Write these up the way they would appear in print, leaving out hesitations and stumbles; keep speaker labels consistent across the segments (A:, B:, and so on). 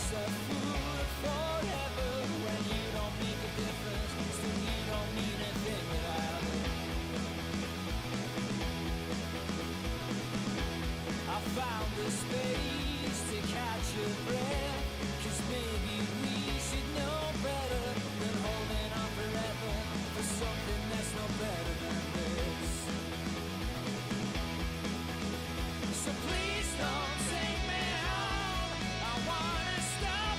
A: yourself fool forever when you don't make a difference. Still, you don't mean a thing without it. I found a space to catch your breath, 'cause maybe we should know better than holding on forever for something that's no better than this. So please don't take me home. I wanna stop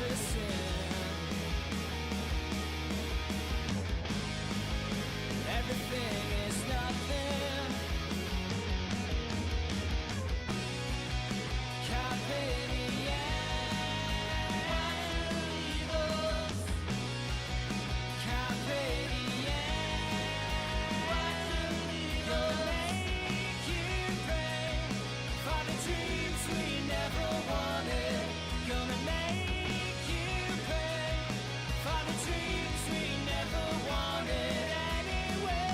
A: listen. Everything is nothing. Carpe diem. Carpe diem. Gonna make you pay for the dreams we never wanted. Gonna make you pay for the dreams we never wanted anyway.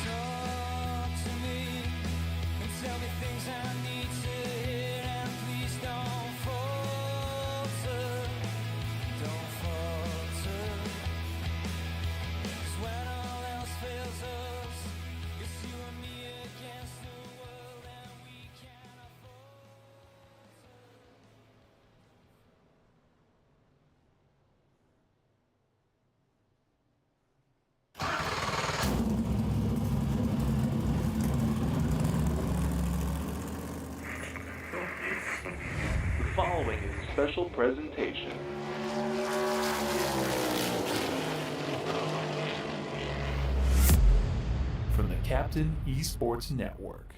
A: Talk to me and tell me things I need to hear, and please don't falter, don't falter. 'Cause when all else fails us, it's you and me against the world, and we can't afford to.
B: The following is a special presentation. From the Captain Esports Network.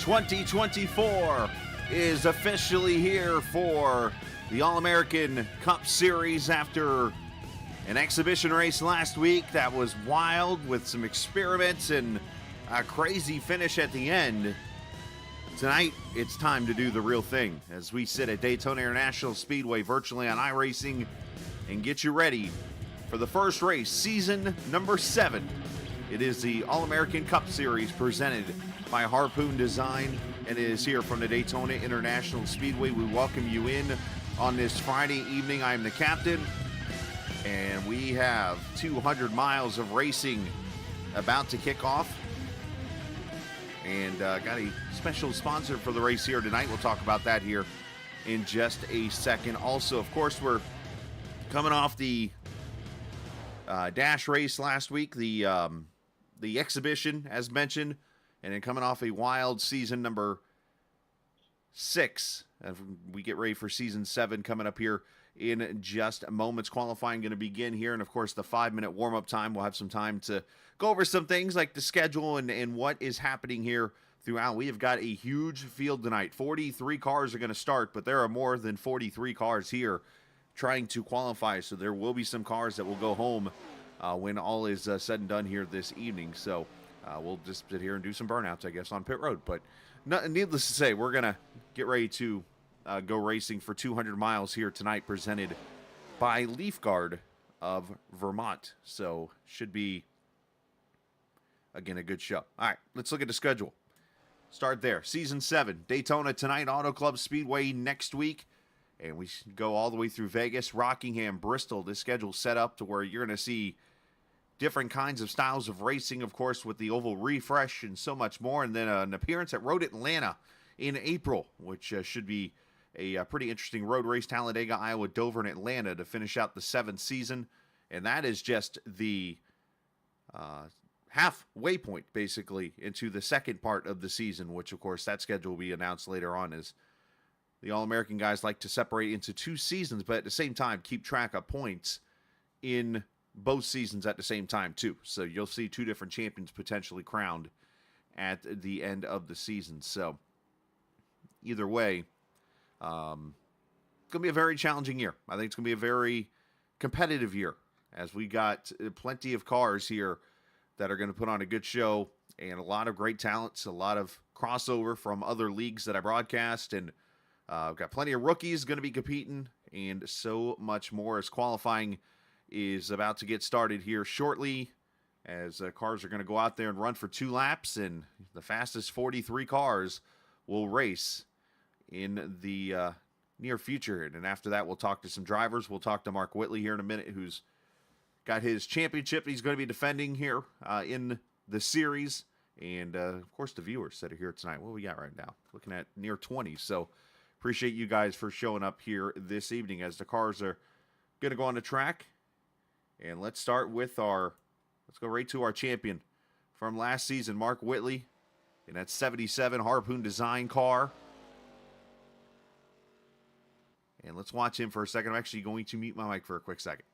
C: ...2024 is officially here for the All-American Cup Series after an exhibition race last week that was wild with some experiments and a crazy finish at the end. Tonight, it's time to do the real thing as we sit at Daytona International Speedway virtually on iRacing and get you ready for the first race, season number 7. It is the All-American Cup Series presented by Harpoon Design, and it is here from the Daytona International Speedway. We welcome you in on this Friday evening. I'm the captain, and we have 200 miles of racing about to kick off. And got a special sponsor for the race here tonight. We'll talk about that here in just a second. Also, of course, we're coming off the dash race last week, the exhibition, as mentioned, and then coming off a wild season number 6 we get ready for Season 7 coming up here in just moments. Qualifying going to begin here, and of course the 5-minute warm-up time. We'll have some time to go over some things like the schedule and what is happening here throughout. We have got a huge field tonight. 43 cars are going to start, but there are more than 43 cars here trying to qualify, so there will be some cars that will go home when all is said and done here this evening. So we'll just sit here and do some burnouts, I guess, on pit road. But needless to say, we're going to get ready to go racing for 200 miles here tonight, presented by Leafguard of Vermont. So should be, again, a good show. All right, let's look at the schedule. Start there. Season 7, Daytona tonight, Auto Club Speedway next week. And we go all the way through Vegas, Rockingham, Bristol. This schedule's set up to where you're going to see different kinds of styles of racing, of course, with the oval refresh and so much more. And then an appearance at Road Atlanta in April, which should be a pretty interesting road race. Talladega, Iowa, Dover, and Atlanta to finish out the 7th season. And that is just the halfway point, basically, into the second part of the season, which, of course, that schedule will be announced later on, as the All-American guys like to separate into 2 seasons, but at the same time keep track of points in both seasons at the same time, too. So you'll see 2 different champions potentially crowned at the end of the season. So either way, it's going to be a very challenging year. I think it's going to be a very competitive year, as we got plenty of cars here that are going to put on a good show, and a lot of great talents, a lot of crossover from other leagues that I broadcast, and we've got plenty of rookies going to be competing, and so much more, as qualifying is about to get started here shortly, as cars are going to go out there and run for 2 laps, and the fastest 43 cars will race in the near future. And after that, we'll talk to some drivers. We'll talk to Mark Whitley here in a minute, who's got his championship he's going to be defending here in the series. And, of course, the viewers that are here tonight. What do we got right now? Looking at near 20. So appreciate you guys for showing up here this evening, as the cars are going to go on the track. And let's start with let's go right to our champion from last season, Mark Whitley, in that 77 Harpoon Design car. And let's watch him for a second. I'm actually going to mute my mic for a quick second.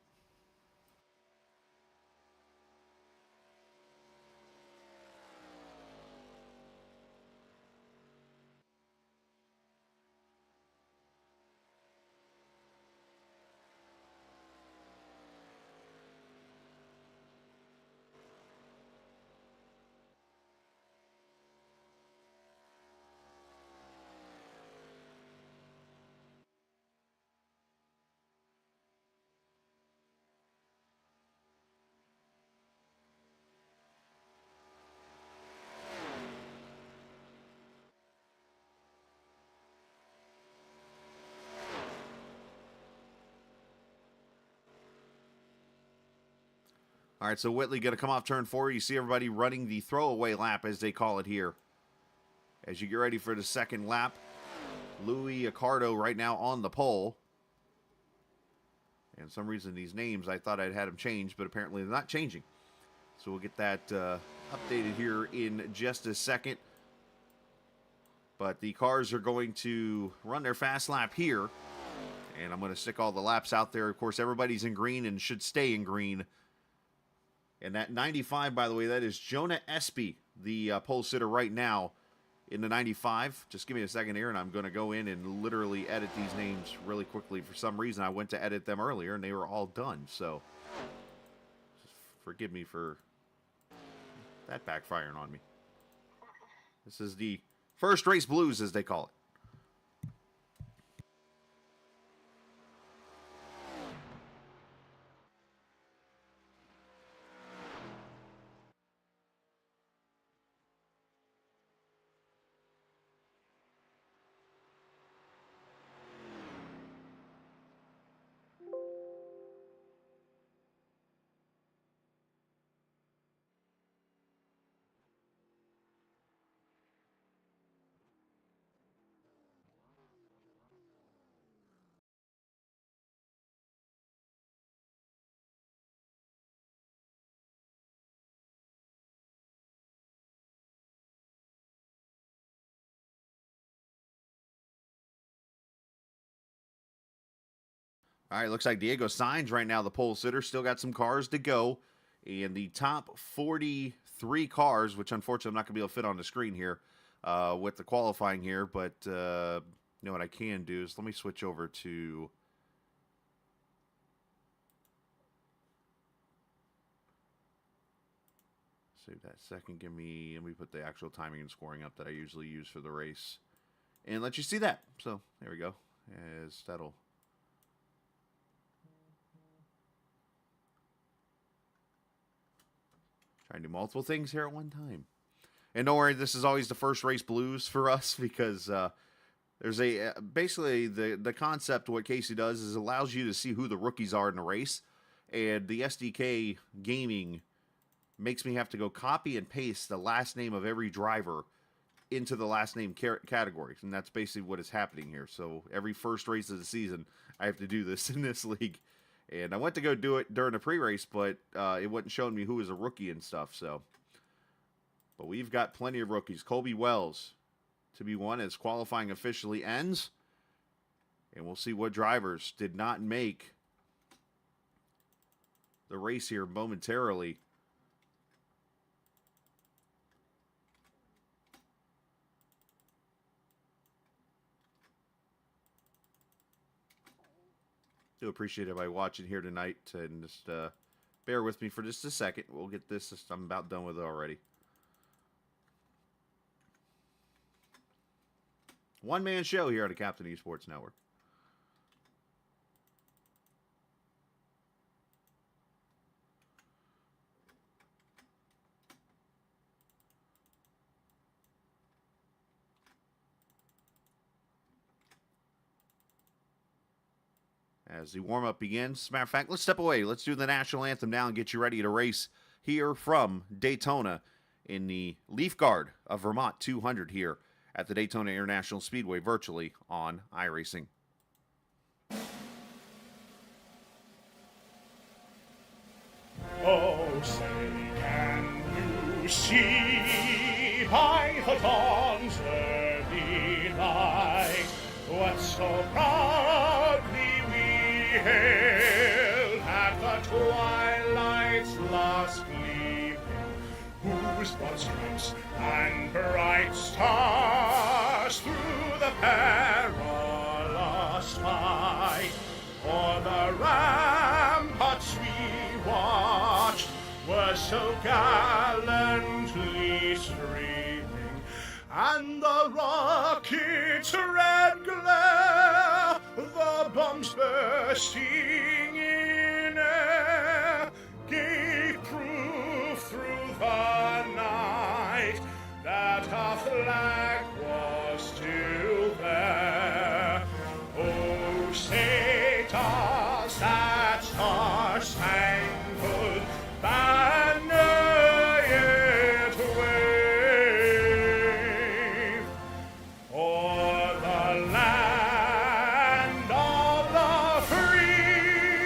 C: All right, so Whitley going to come off turn 4. You see everybody running the throwaway lap, as they call it here. As you get ready for the second lap, Louis Accardo right now on the pole. And for some reason, these names, I thought I'd had them changed, but apparently they're not changing. So we'll get that updated here in just a second. But the cars are going to run their fast lap here. And I'm going to stick all the laps out there. Of course, everybody's in green and should stay in green. And that 95, by the way, that is Jonah Espy, the pole sitter right now in the 95. Just give me a second here, and I'm going to go in and literally edit these names really quickly. For some reason, I went to edit them earlier, and they were all done. So just forgive me for that backfiring on me. This is the first race blues, as they call it. All right, looks like Diego Sainz right now, the pole sitter. Still got some cars to go. And the top 43 cars, which unfortunately I'm not going to be able to fit on the screen here with the qualifying here. But you know what I can do is let me switch over to... Save that second. Let me put the actual timing and scoring up that I usually use for the race. And let you see that. So, there we go. As that'll... Trying to do multiple things here at one time. And don't worry, this is always the first race blues for us because there's basically the concept of what Casey does is allows you to see who the rookies are in the race. And the SDK gaming makes me have to go copy and paste the last name of every driver into the last name categories. And that's basically what is happening here. So every first race of the season, I have to do this in this league. And I went to go do it during the pre-race, but it wasn't showing me who was a rookie and stuff. So, but we've got plenty of rookies. Colby Wells to be one as qualifying officially ends. And we'll see what drivers did not make the race here momentarily. Do appreciate everybody watching here tonight, and just bear with me for just a second. We'll get this. I'm about done with it already. One-man show here on the Captain Esports Network. As the warm-up begins. As a matter of fact, let's step away. Let's do the national anthem now and get you ready to race here from Daytona in the Leafguard of Vermont 200 here at the Daytona International Speedway virtually on iRacing.
D: Oh, say, can you see by the dawn's early light what so proudly we hailed at the twilight's last gleaming, whose broad stripes and bright stars through the perilous fight o'er the ramparts we watched were so gallantly streaming, and the rocket's red glare, the bombs bursting in air, gave proof through the night that our flag was still there. Oh, say does that star-spangled banner yet wave o'er the land of the free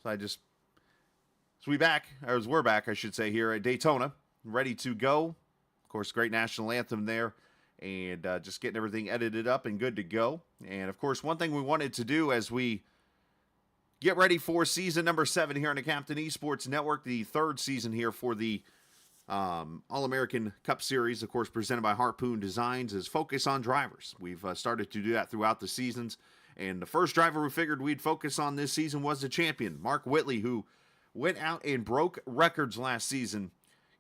C: we're back, I should say, here at Daytona, ready to go. Of course, great national anthem there, and just getting everything edited up and good to go. And of course, one thing we wanted to do as we get ready for season number 7 here on the Captain Esports Network, the 3rd season here for the All-American Cup Series, of course, presented by Harpoon Designs, is focus on drivers. We've started to do that throughout the seasons, and the first driver we figured we'd focus on this season was the champion, Mark Whitley, who went out and broke records last season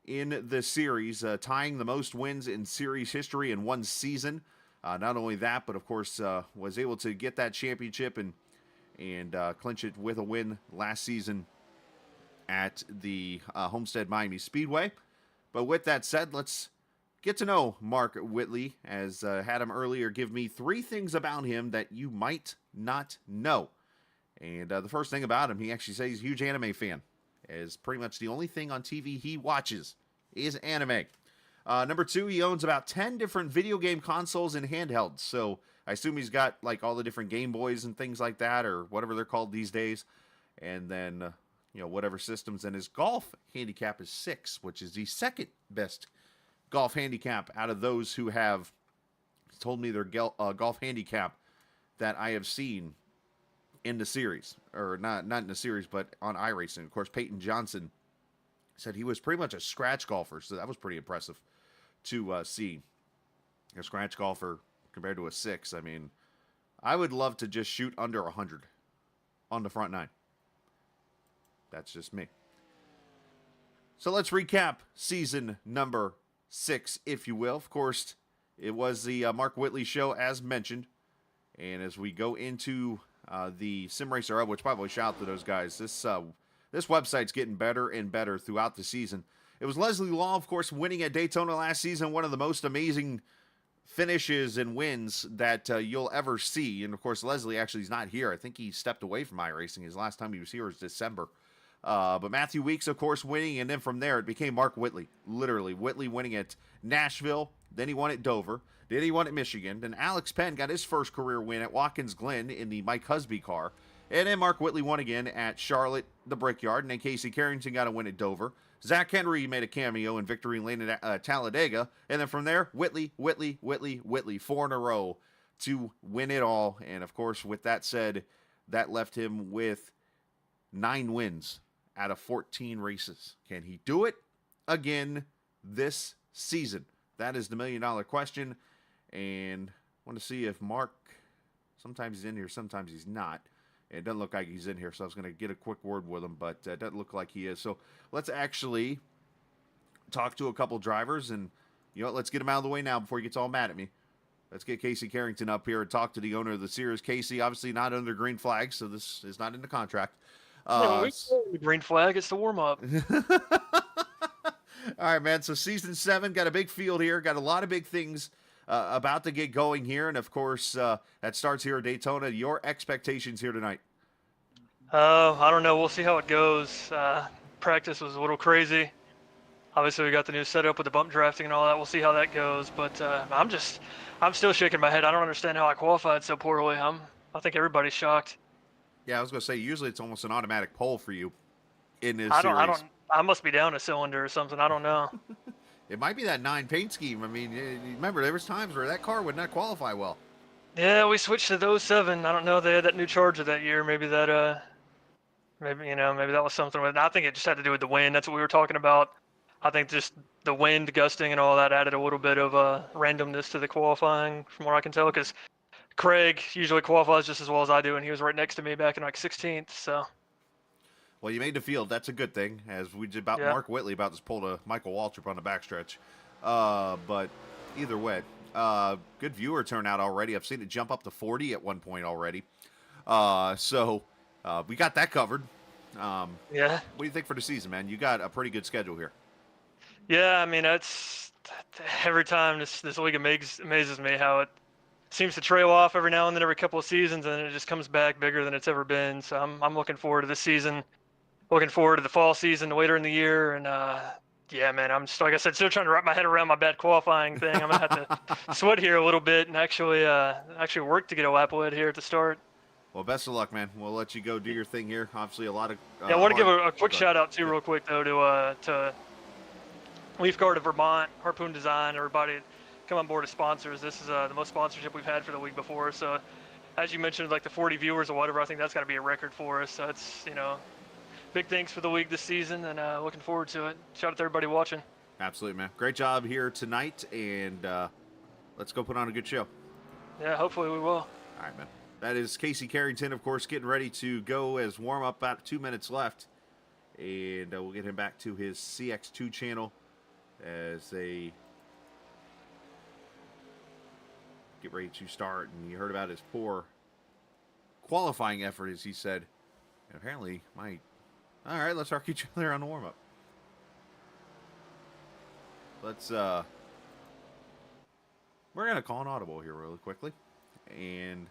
C: in the series, tying the most wins in series history in one season. Not only that, but of course was able to get that championship and clinch it with a win last season at the Homestead Miami Speedway. But with that said, let's get to know Mark Whitley, as had him earlier give me 3 things about him that you might not know. And the first thing about him, he actually says he's a huge anime fan. As pretty much the only thing on TV he watches is anime. Number 2, he owns about 10 different video game consoles and handhelds. So I assume he's got like all the different Game Boys and things like that, or whatever they're called these days. And then, whatever systems. And his golf handicap is 6, which is the second best golf handicap out of those who have told me their golf handicap that I have seen in the series, or not in the series, but on iRacing. Of course, Peyton Johnson said he was pretty much a scratch golfer, so that was pretty impressive to see. A scratch golfer compared to a 6. I mean, I would love to just shoot under 100 on the front 9. That's just me. So let's recap season number 6, if you will. Of course, it was the Mark Whitley show, as mentioned. And as we go into the Sim Racer Hub, which, by the way, shout out to those guys. This website's getting better and better throughout the season. It was Leslie Law, of course, winning at Daytona last season. One of the most amazing finishes and wins that you'll ever see. And, of course, Leslie actually is not here. I think he stepped away from iRacing. His last time he was here was December. But Matthew Weeks, of course, winning. And then from there, it became Mark Whitley. Literally, Whitley winning at Nashville. Then he won at Dover. Then he won at Michigan. Then Alex Penn got his first career win at Watkins Glen in the Mike Husby car. And then Mark Whitley won again at Charlotte, the Brickyard. And then Casey Carrington got a win at Dover. Zach Henry made a cameo in Victory Lane at Talladega. And then from there, Whitley, 4 in a row to win it all. And, of course, with that said, that left him with 9 wins out of 14 races. Can he do it again this season? That is the $1 million question. And I want to see if Mark, sometimes he's in here, sometimes he's not. It doesn't look like he's in here, so I was going to get a quick word with him, but it doesn't look like he is. So let's actually talk to a couple drivers, and let's get him out of the way now before he gets all mad at me. Let's get Casey Carrington up here and talk to the owner of the series. Casey, obviously not under green flag, so this is not in the contract.
E: The green flag, it's the warm-up.
C: All right, man, so season 7, got a big field here, got a lot of big things about to get going here, and of course, that starts here at Daytona. Your expectations here tonight?
E: I don't know. We'll see how it goes. Practice was a little crazy. Obviously, we got the new setup with the bump drafting and all that. We'll see how that goes. But I'm still shaking my head. I don't understand how I qualified so poorly. I think everybody's shocked.
C: Yeah, I was going to say, usually it's almost an automatic pole for you in this series.
E: I must be down a cylinder or something. I don't know.
C: It might be that 9 paint scheme. I mean, remember, there was times where that car would not qualify well.
E: Yeah, we switched to those 7. I don't know. They had that new Charger that year. Maybe that, maybe that was something with it. I think it just had to do with the wind. That's what we were talking about. I think just the wind gusting and all that added a little bit of randomness to the qualifying, from what I can tell. Because Craig usually qualifies just as well as I do, and he was right next to me back in like 16th. So.
C: Well, you made the field. That's a good thing, as we did about Mark Whitley about to pull to Michael Waltrip on the backstretch. But either way, good viewer turnout already. I've seen it jump up to 40 at one point already. So we got that covered. What do you think for the season, man? You got a pretty good schedule here.
E: Yeah, I mean, every time this league amazes me how it seems to trail off every now and then, every couple of seasons, and then it just comes back bigger than it's ever been. So I'm looking forward to this season. Looking forward to the fall season later in the year, and yeah, man, I'm just, like I said, still trying to wrap my head around my bad qualifying thing. I'm gonna have to sweat here a little bit and actually work to get a lap ahead here at the start.
C: Well, best of luck, man. We'll let you go do your thing here. Obviously, a lot of.
E: Yeah, I want to give a quick
C: Go
E: shout out too, real quick though, to Leafguard of Vermont, Harpoon Design, everybody come on board as sponsors. This is the most sponsorship we've had for the league before. So, as you mentioned, like the 40 viewers or whatever, I think that's got to be a record for us. So it's big thanks for the league this season, and looking forward to it. Shout out to everybody watching.
C: Absolutely, man. Great job here tonight, and let's go put on a good show.
E: Yeah, hopefully we will.
C: All right, man. That is Casey Carrington, of course, getting ready to go as warm-up. About 2 minutes left, and we'll get him back to his CX2 channel as they get ready to start. And you heard about his poor qualifying effort, as he said. And apparently, all right, let's arc each other on the warm-up. We're going to call an audible here really quickly. And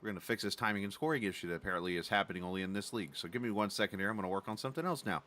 C: we're going to fix this timing and scoring issue that apparently is happening only in this league. So give me 1 second here. I'm going to work on something else now.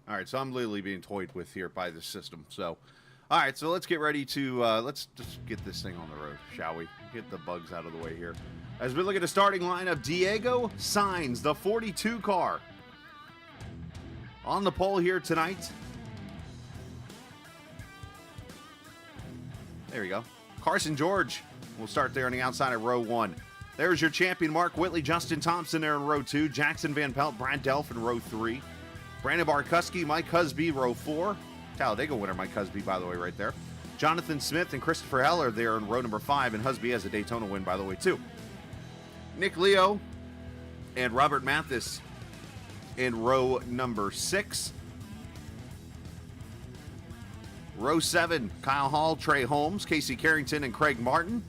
C: All right, so I'm literally being toyed with here by the system. So, all right, so let's get ready to, let's just get this thing on the road, shall we? Get the bugs out of the way here. As we look at the starting lineup, Diego Sainz, the 42 car, on the pole here tonight. There we go. Carson George will start there on the outside of row 1. There's your champion, Mark Whitley, Justin Thompson there in row 2, Jackson Van Pelt, Brad Delph in row 3. Brandon Barkuski, Mike Husby, row 4. Talladega winner Mike Husby, by the way, right there. Jonathan Smith and Christopher Heller there in row number 5, and Husby has a Daytona win, by the way, too. Nick Leo and Robert Mathis in row number 6. Row 7, Kyle Hall, Trey Holmes, Casey Carrington, and Craig Martin.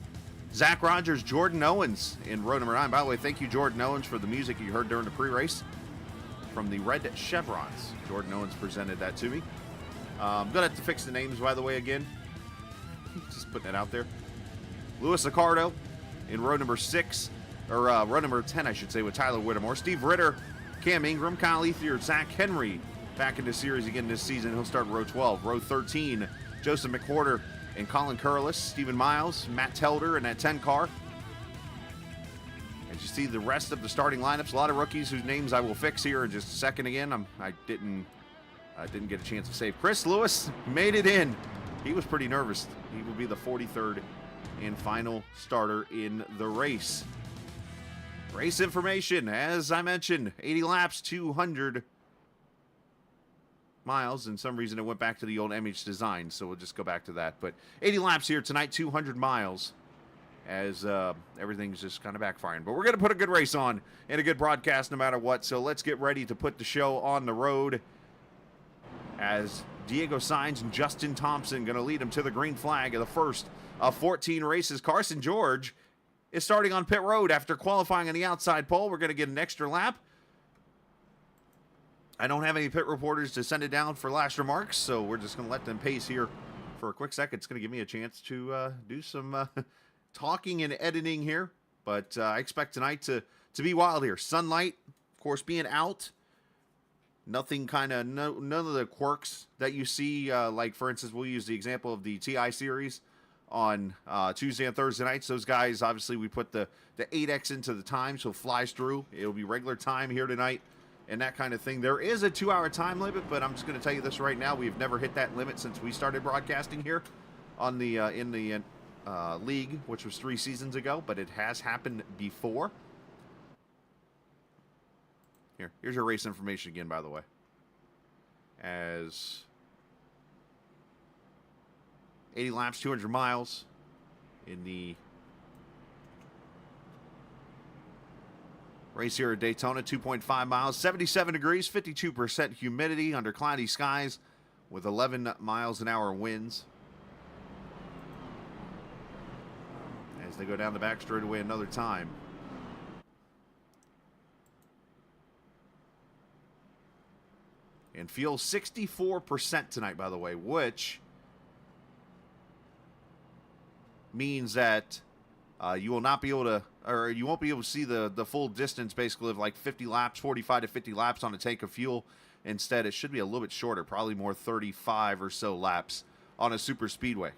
C: Zach Rogers, Jordan Owens in row number 9. By the way, thank you, Jordan Owens, for the music you heard during the pre-race from the Red Chevrons. Jordan Owens presented that to me. I'm going to have to fix the names, by the way, again. Just putting it out there. Louis Accardo in row number 6. or run number 10, I should say, with Tyler Whittemore. Steve Ritter, Cam Ingram, Kyle Ethier, Zach Henry back in the series again this season. He'll start row 12. Row 13, Joseph McWhorter and Colin Curlis, Stephen Miles, Matt Telder in that 10 car. As you see the rest of the starting lineups, a lot of rookies whose names I will fix here in just a second again. I didn't get a chance to save. Chris Lewis made it in. He was pretty nervous. He will be the 43rd and final starter in the race. Race information, as I mentioned, 80 laps, 200 miles, and some reason it went back to the old MH design, so we'll just go back to that. But 80 laps here tonight, 200 miles, as everything's just kind of backfiring. But we're going to put a good race on and a good broadcast no matter what, so let's get ready to put the show on the road as Diego Sainz and Justin Thompson going to lead him to the green flag of the first of 14 races. Carson George is starting on pit road after qualifying on the outside pole. We're going to get an extra lap. I don't have any pit reporters to send it down for last remarks, so we're just going to let them pace here for a quick second. It's going to give me a chance to do some talking and editing here, but I expect tonight to be wild here. Sunlight, of course, being out. Nothing none of the quirks that you see, like, for instance, we'll use the example of the TI series on Tuesday and Thursday nights. Those guys, obviously, we put the 8X into the time, so it flies through. It'll be regular time here tonight and that kind of thing. There is a 2-hour time limit, but I'm just going to tell you this right now. We've never hit that limit since we started broadcasting here on the in the league, which was 3 seasons ago, but it has happened before. Here's your race information again, by the way. As 80 laps, 200 miles in the race here at Daytona, 2.5 miles, 77 degrees, 52% humidity under cloudy skies with 11 miles an hour winds. As they go down the back straightaway another time. And fuel 64% tonight, by the way, which means that you will not be able to, or you won't be able to see the full distance, basically, of like 50 laps, 45 to 50 laps on a tank of fuel. Instead, it should be a little bit shorter, probably more 35 or so laps on a super speedway.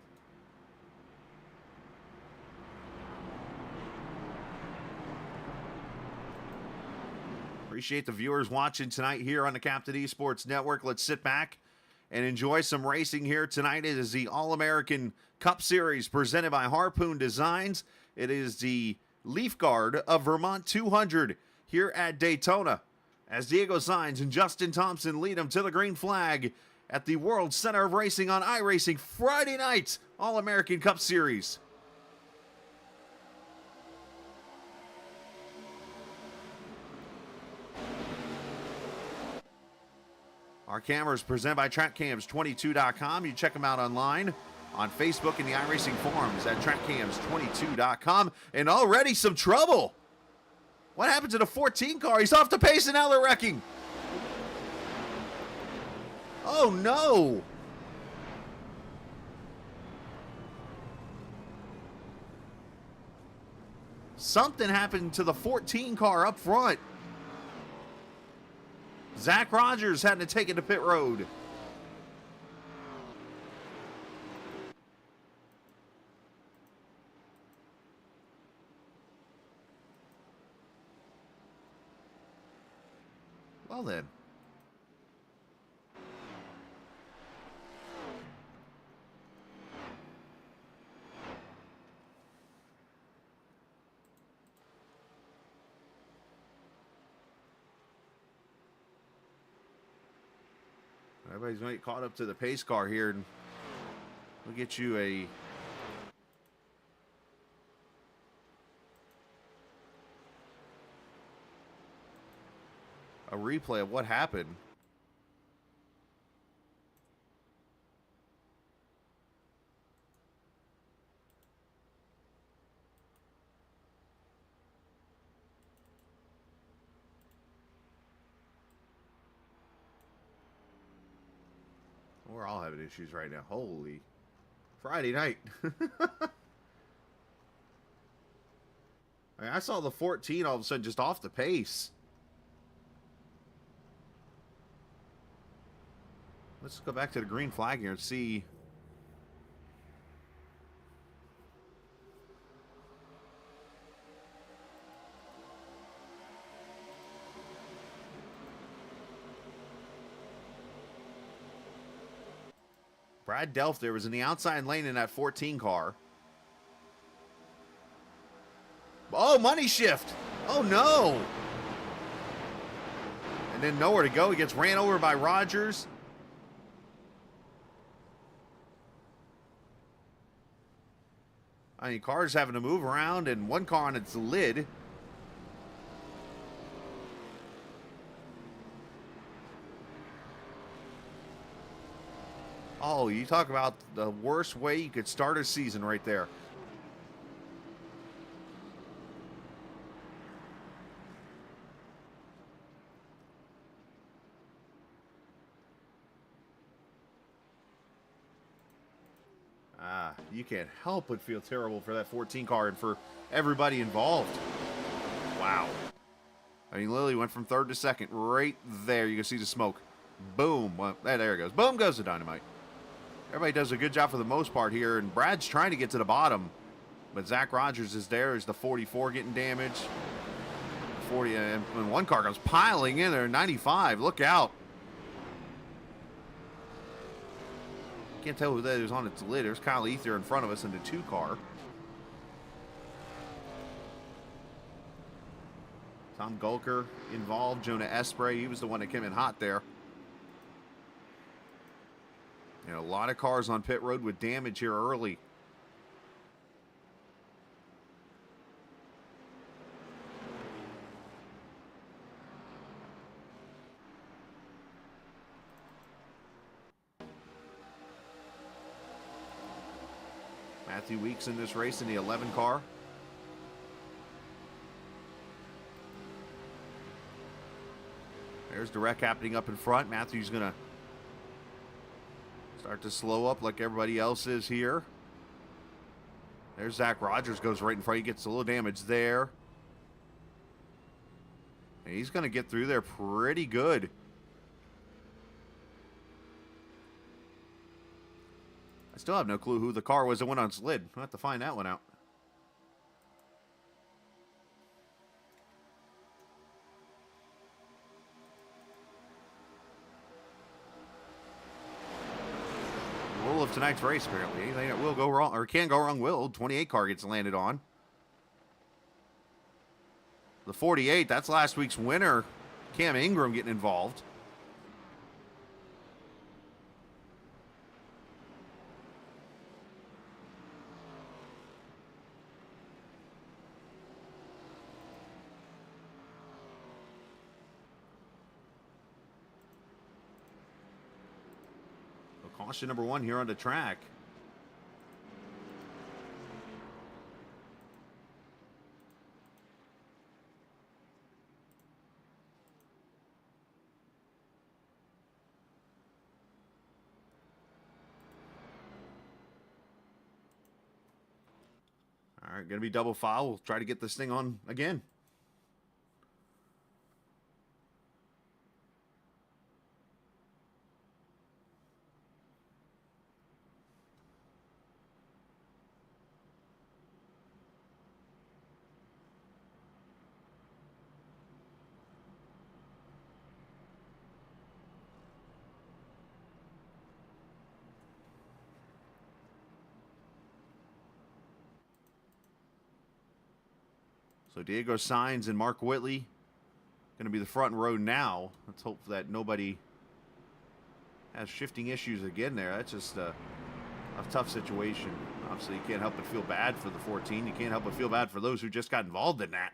C: Appreciate the viewers watching tonight here on the Captain Esports Network. Let's sit back and enjoy some racing here tonight. It is the All-American Cup Series presented by Harpoon Designs. It is the Leafguard of Vermont 200 here at Daytona as Diego Sainz and Justin Thompson lead them to the green flag at the World Center of Racing on iRacing Friday night All-American Cup Series. Our cameras presented by TrackCams22.com. You check them out online on Facebook and the iRacing forums at TrackCams22.com. And already some trouble. What happened to the 14 car? He's off the pace and now they're wrecking. Oh no. Something happened to the 14 car up front. Zach Rogers had to take it to pit road. Well then. Everybody's going to get caught up to the pace car here, and we'll get you a replay of what happened. We're all having issues right now. Holy Friday night. I mean, I saw the 14 all of a sudden just off the pace. Let's go back to the green flag here and see. Brad Delft there was in the outside lane in that 14 car. Oh, money shift. Oh, no. And then nowhere to go. He gets ran over by Rogers. I mean, cars having to move around, and one car on its lid. Oh, you talk about the worst way you could start a season right there. You can't help but feel terrible for that 14 car and for everybody involved. Wow. I mean, Lily went from third to second right there. You can see the smoke. Boom. Well, there it goes. Boom goes the dynamite. Everybody does a good job for the most part here, and Brad's trying to get to the bottom, but Zach Rogers is there. Is the 44 getting damaged? 40, and one car goes piling in there. 95. Look out. Can't tell who that is on its lid. There's Kyle Ether in front of us in the 2 car. Tom Gulker involved. Jonah Espray, he was the one that came in hot there. And a lot of cars on pit road with damage here early. Matthew Weeks in this race in the 11 car. There's the wreck happening up in front. Matthew's going to start to slow up like everybody else is here. There's Zach Rogers, goes right in front. He gets a little damage there. And he's going to get through there pretty good. I still have no clue who the car was that went on slid. I'll have to find that one out. Rule of tonight's race, apparently. Anything that will go wrong, or can go wrong, will. 28 car gets landed on. The 48, that's last week's winner, Cam Ingram, getting involved. Caution number 1 here on the track. All right, going to be double foul. We'll try to get this thing on again. So Diego Sainz and Mark Whitley going to be the front row now. Let's hope that nobody has shifting issues again there. That's just a tough situation. Obviously, you can't help but feel bad for the 14. You can't help but feel bad for those who just got involved in that.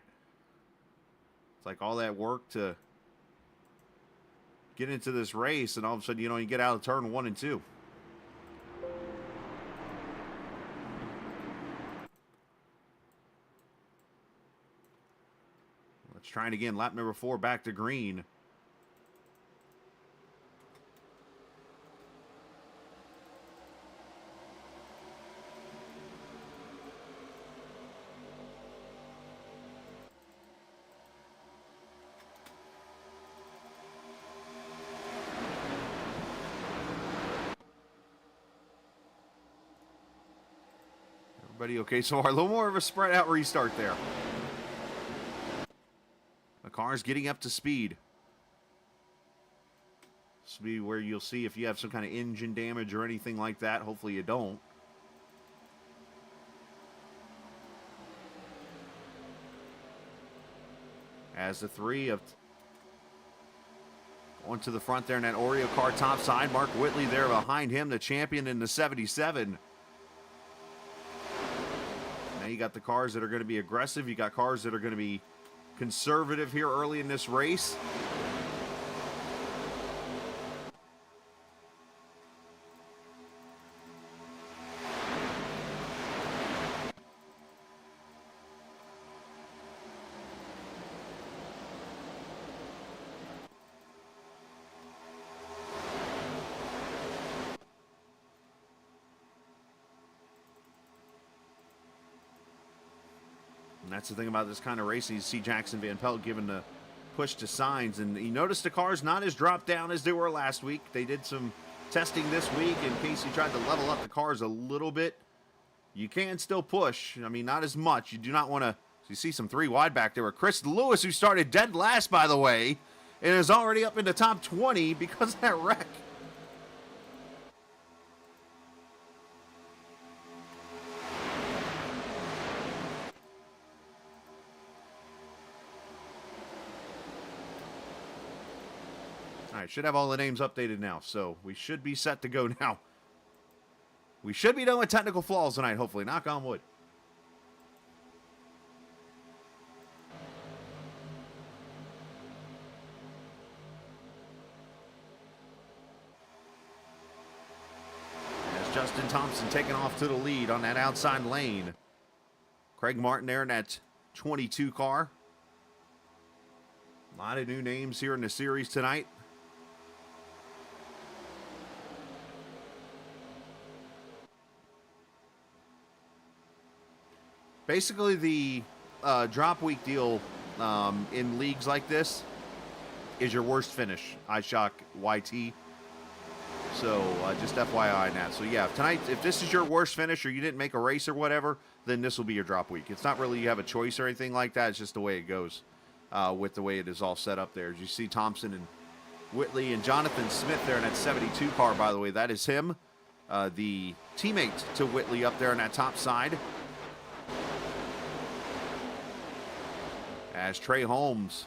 C: It's like all that work to get into this race, and all of a sudden, you get out of turn 1 and 2. Let's try it again. Lap number 4 back to green. Everybody okay so far? A little more of a spread out restart there. The car's getting up to speed. This will be where you'll see if you have some kind of engine damage or anything like that. Hopefully you don't. As the three of onto the front there in that Oreo car top side. Mark Whitley there behind him, the champion in the 77. Now you got the cars that are going to be aggressive. You got cars that are going to be conservative here early in this race. And that's the thing about this kind of racing. You see Jackson Van Pelt giving the push to Signs. And you notice the car's not as dropped down as they were last week. They did some testing this week in case you tried to level up the cars a little bit. You can still push. I mean, not as much. You do not want to. So you see some 3 wide back there. Chris Lewis, who started dead last, by the way, and is already up in the top 20 because of that wreck. All right, should have all the names updated now, so we should be set to go now. We should be done with technical flaws tonight, hopefully. Knock on wood. As Justin Thompson taking off to the lead on that outside lane. Craig Martin there in that 22 car. A lot of new names here in the series tonight. Basically, the drop week deal in leagues like this is your worst finish. iShock YT. So, just FYI on that. So, yeah, tonight, if this is your worst finish or you didn't make a race or whatever, then this will be your drop week. It's not really you have a choice or anything like that. It's just the way it goes with the way it is all set up there. As you see Thompson and Whitley and Jonathan Smith there in that 72 car, by the way. That is him, the teammate to Whitley up there on that top side. As Trey Holmes,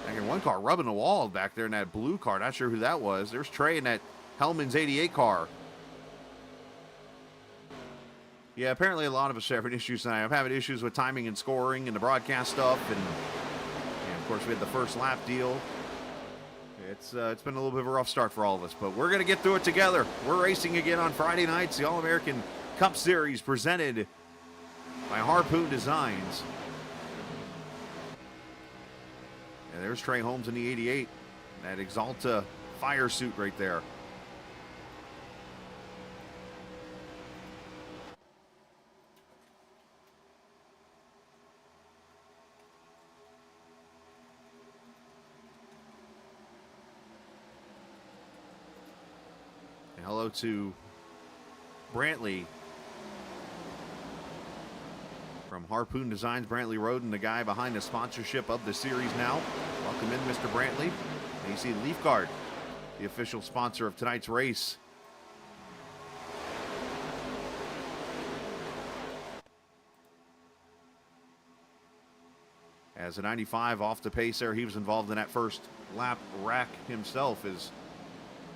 C: in one car rubbing the wall back there in that blue car. Not sure who that was. There's Trey in that Hellman's 88 car. Yeah, apparently a lot of us are having issues tonight. I'm having issues with timing and scoring and the broadcast stuff. And of course, we had the first lap deal. It's been a little bit of a rough start for all of us, but we're going to get through it together. We're racing again on Friday nights. The All-American Cup Series presented by Harpoon Designs. And there's Trey Holmes in the 88. That Exalta fire suit right there. And hello to Brantley from Harpoon Designs, Brantley Roden, the guy behind the sponsorship of the series now. Welcome in, Mr. Brantley. And you see Leafguard, the official sponsor of tonight's race. As a 95 off the pace there, he was involved in that first lap wreck himself as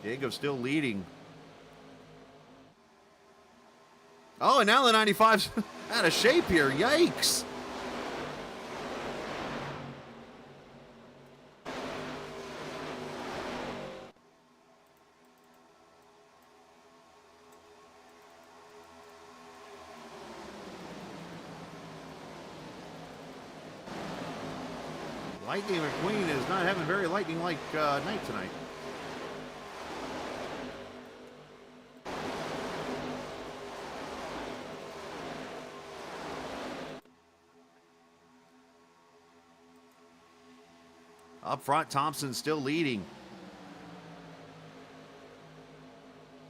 C: Diego still leading. Oh, and now the 95's out of shape here. Yikes. Lightning McQueen is not having very lightning-like night tonight. Up front, Thompson still leading.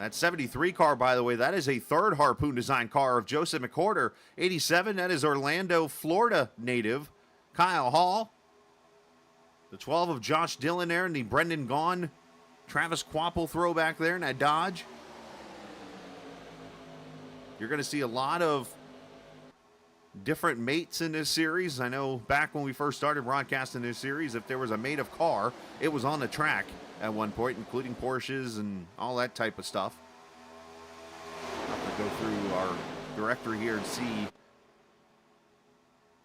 C: That 73 car, by the way, that is a third Harpoon Design car of Joseph McCorder. 87, that is Orlando, Florida native Kyle Hall. The 12 of Josh Dillon there, and the Brendan Gaughan, Travis Quapple throwback there in that Dodge. You're going to see a lot of different mates in this series. I know back when we first started broadcasting this series, if there was a mate of car, it was on the track at one point, including Porsches and all that type of stuff. I'll have to go through our directory here and see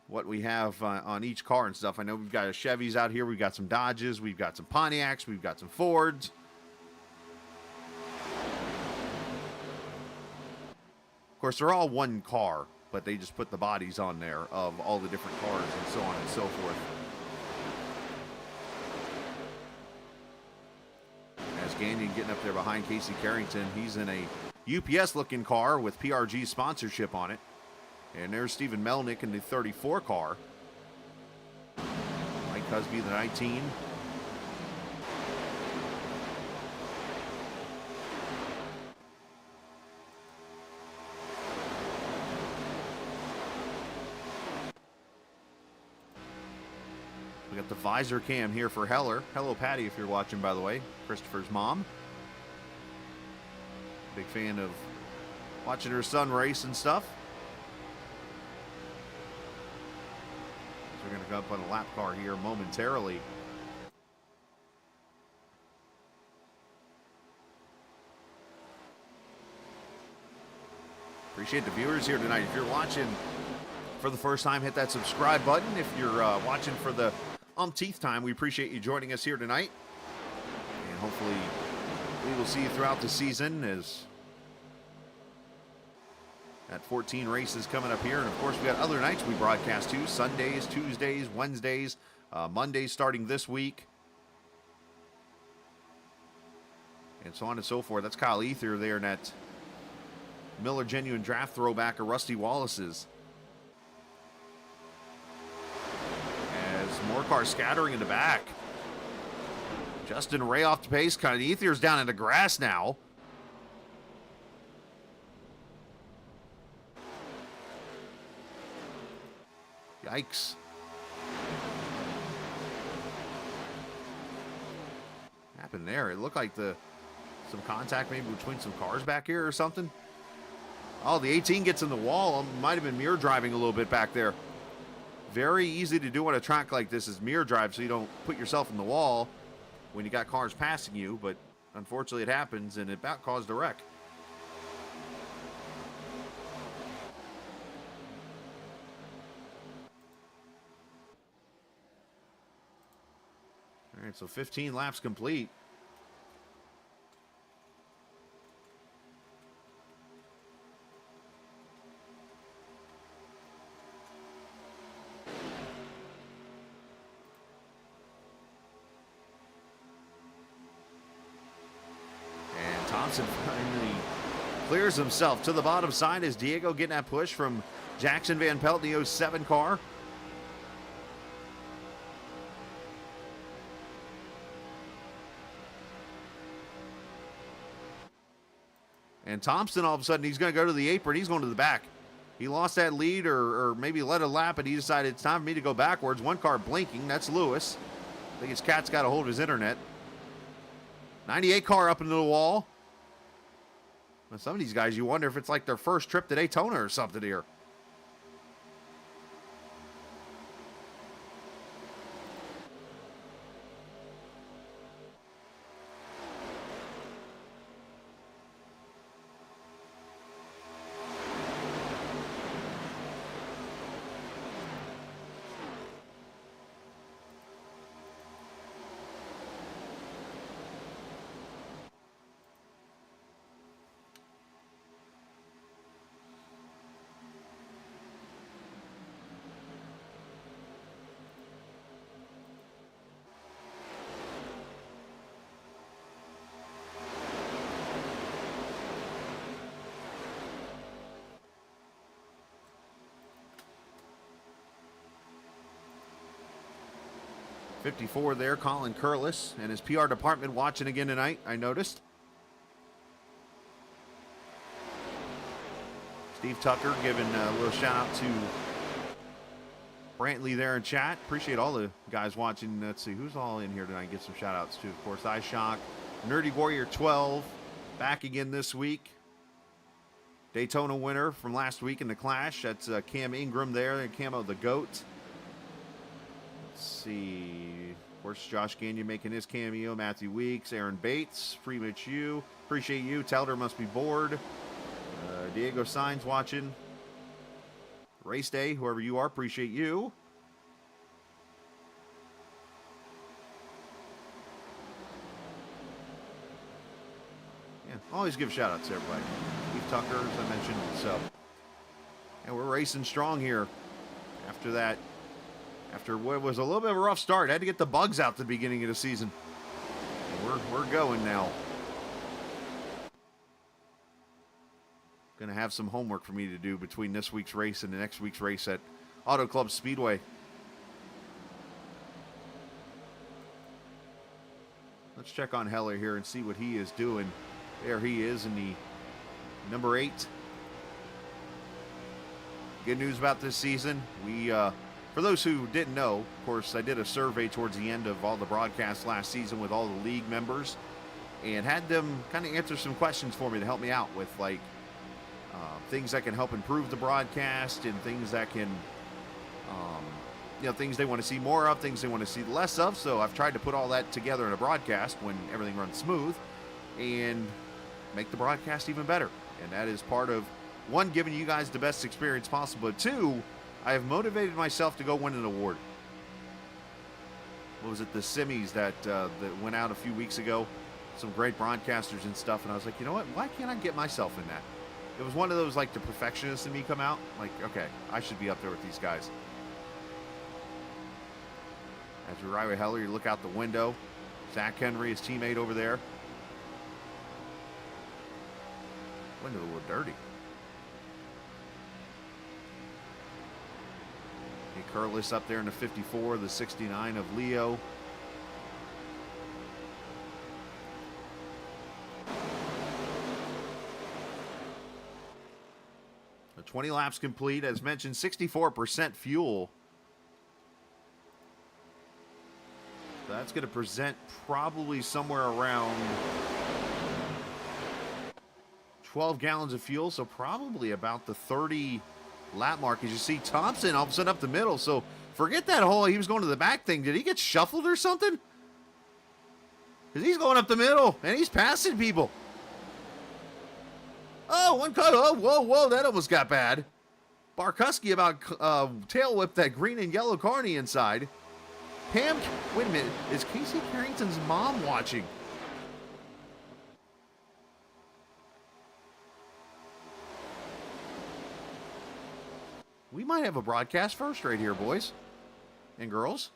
C: what we have on each car and stuff. I know we've got Chevys out here, we've got some Dodges, we've got some Pontiacs, we've got some Fords. Of course, they're all one car, but they just put the bodies on there of all the different cars and so on and so forth. As Gagnon getting up there behind Casey Carrington, he's in a UPS-looking car with PRG sponsorship on it. And there's Stephen Melnick in the 34 car. Mike Cusby, the 19. We got the visor cam here for Heller. Hello, Patty, if you're watching, by the way. Christopher's mom. Big fan of watching her son race and stuff. We're going to go up on a lap car here momentarily. Appreciate the viewers here tonight. If you're watching for the first time, hit that subscribe button. If you're watching for the umpteenth time, we appreciate you joining us here tonight. And hopefully we will see you throughout the season as that 14 races coming up here. And of course, we got other nights we broadcast too. Sundays, Tuesdays, Wednesdays, Mondays starting this week. And so on and so forth. That's Kyle Ether there in that Miller Genuine Draft throwback of Rusty Wallace's. As more cars scattering in the back. Justin Ray off the pace. Kind of Ether's down in the grass now. Yikes. What happened there? It looked like some contact maybe between some cars back here or something. Oh, the 18 gets in the wall. Might have been mirror driving a little bit back there. Very easy to do on a track like this is mirror drive so you don't put yourself in the wall when you got cars passing you, but unfortunately it happens and it about caused a wreck. All right, so 15 laps complete. And Thompson finally clears himself to the bottom side as Diego getting that push from Jackson Van Pelt in the 07 car. And Thompson, all of a sudden, he's going to go to the apron. He's going to the back. He lost that lead or maybe let a lap, and he decided it's time for me to go backwards. One car blinking. That's Lewis. I think his cat's got a hold of his internet. 98 car up into the wall. Well, some of these guys, you wonder if it's like their first trip to Daytona or something here. .54 there, Colin Curlis and his PR department watching again tonight, I noticed. Steve Tucker giving a little shout out to Brantley there in chat. Appreciate all the guys watching. Let's see who's all in here tonight. Get some shout outs to, of course, iShock, Nerdy Warrior 12, back again this week. Daytona winner from last week in the Clash. That's Cam Ingram there, and Camo the GOAT. Let's see. Of course, Josh Gagnon making his cameo. Matthew Weeks, Aaron Bates, Free Mitch U. Appreciate you. Telder must be bored. Diego Signs watching. Race Day, whoever you are, appreciate you. Yeah, always give shout outs to everybody. Steve Tucker, as I mentioned. So, and we're racing strong here after that. After what was a little bit of a rough start. Had to get the bugs out at the beginning of the season. And we're going now. Going to have some homework for me to do between this week's race and the next week's race at Auto Club Speedway. Let's check on Heller here and see what he is doing. There he is in the number 8. Good news about this season. We, for those who didn't know, of course, I did a survey towards the end of all the broadcasts last season with all the league members and had them kind of answer some questions for me to help me out with, like, things that can help improve the broadcast and things that can, things they want to see more of, things they want to see less of. So I've tried to put all that together in a broadcast when everything runs smooth and make the broadcast even better. And that is part of, one, giving you guys the best experience possible, but 2, I have motivated myself to go win an award. What was it, the Simmies that went out a few weeks ago? Some great broadcasters and stuff, and I was like, you know what, why can't I get myself in that? It was one of those, like, the perfectionist in me come out. Like, okay, I should be up there with these guys. As you're right with Heller, you look out the window. Zach Henry, his teammate over there. Window a little dirty. Hey, Curlis up there in the 54, the 69 of Leo. The 20 laps complete. As mentioned, 64% fuel. So that's going to present probably somewhere around 12 gallons of fuel. So probably about the 30 lap mark. As you see Thompson all of a sudden up the middle. So forget that whole he was going to the back thing. Did he get shuffled or something? Because he's going up the middle and he's passing people. Oh, one cut. Oh, whoa, that almost got bad. Barkuski about tail whipped that green and yellow carny inside. Pam, wait a minute. Is Casey Carrington's mom watching? We might have a broadcast first right here, boys and girls.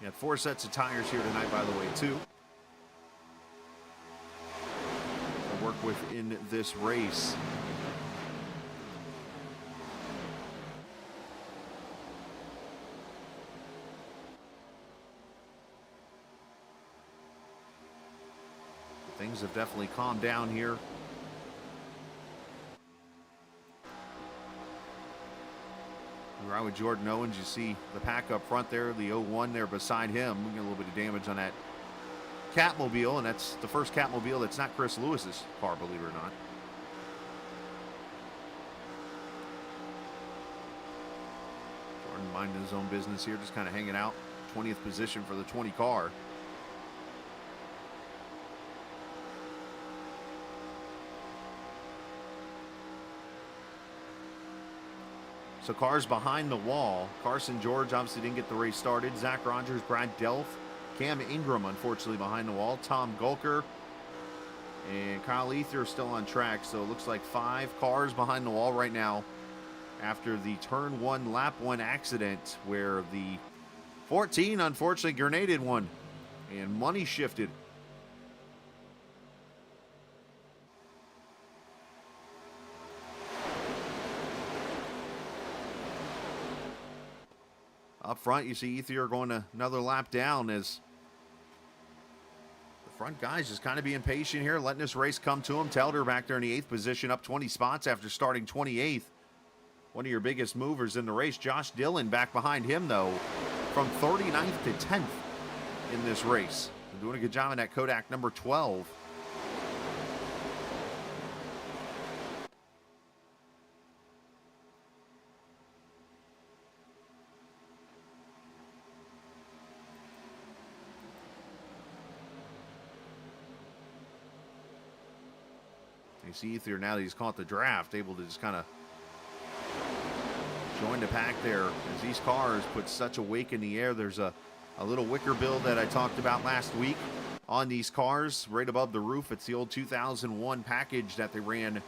C: You got 4 sets of tires here tonight, by the way, too. To work with in this race. Things have definitely calmed down here. Right with Jordan Owens, you see the pack up front there, the 01 there beside him. We get a little bit of damage on that Catmobile, and that's the first Catmobile that's not Chris Lewis's car, believe it or not. Jordan minding his own business here, just kind of hanging out. 20th position for the 20 car. So cars behind the wall. Carson George obviously didn't get the race started. Zach Rogers, Brad Delph, Cam Ingram unfortunately behind the wall. Tom Gulker and Kyle Ether are still on track. So it looks like 5 cars behind the wall right now after the turn 1, lap 1 accident where the 14 unfortunately grenaded one and money shifted. Up front, you see Ethier going another lap down as the front guys just kind of being patient here, letting this race come to them. Telder back there in the 8th position, up 20 spots after starting 28th. One of your biggest movers in the race. Josh Dillon back behind him, though, from 39th to 10th in this race. They're doing a good job in that Kodak number 12. You see Ethier now that he's caught the draft, able to just kind of join the pack there as these cars put such a wake in the air. There's a little wicker build that I talked about last week on these cars right above the roof. It's the old 2001 package that they ran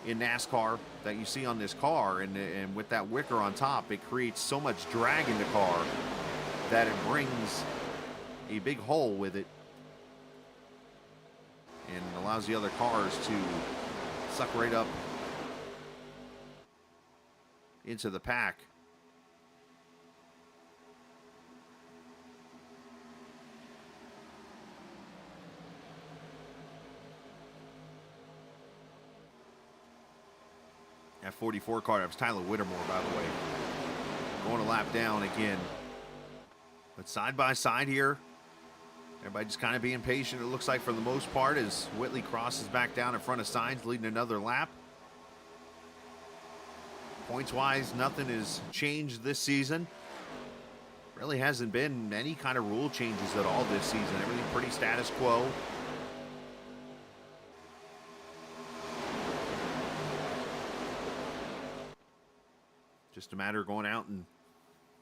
C: in NASCAR that you see on this car, and with that wicker on top, it creates so much drag in the car that it brings a big hole with it and allows the other cars to suck right up into the pack. That 44 car, that was Tyler Whittemore, by the way, going a lap down again. But side by side here, everybody just kind of being patient, it looks like, for the most part, as Whitley crosses back down in front of Sainz, leading another lap. Points-wise, nothing has changed this season. Really hasn't been any kind of rule changes at all this season. Everything pretty status quo. Just a matter of going out and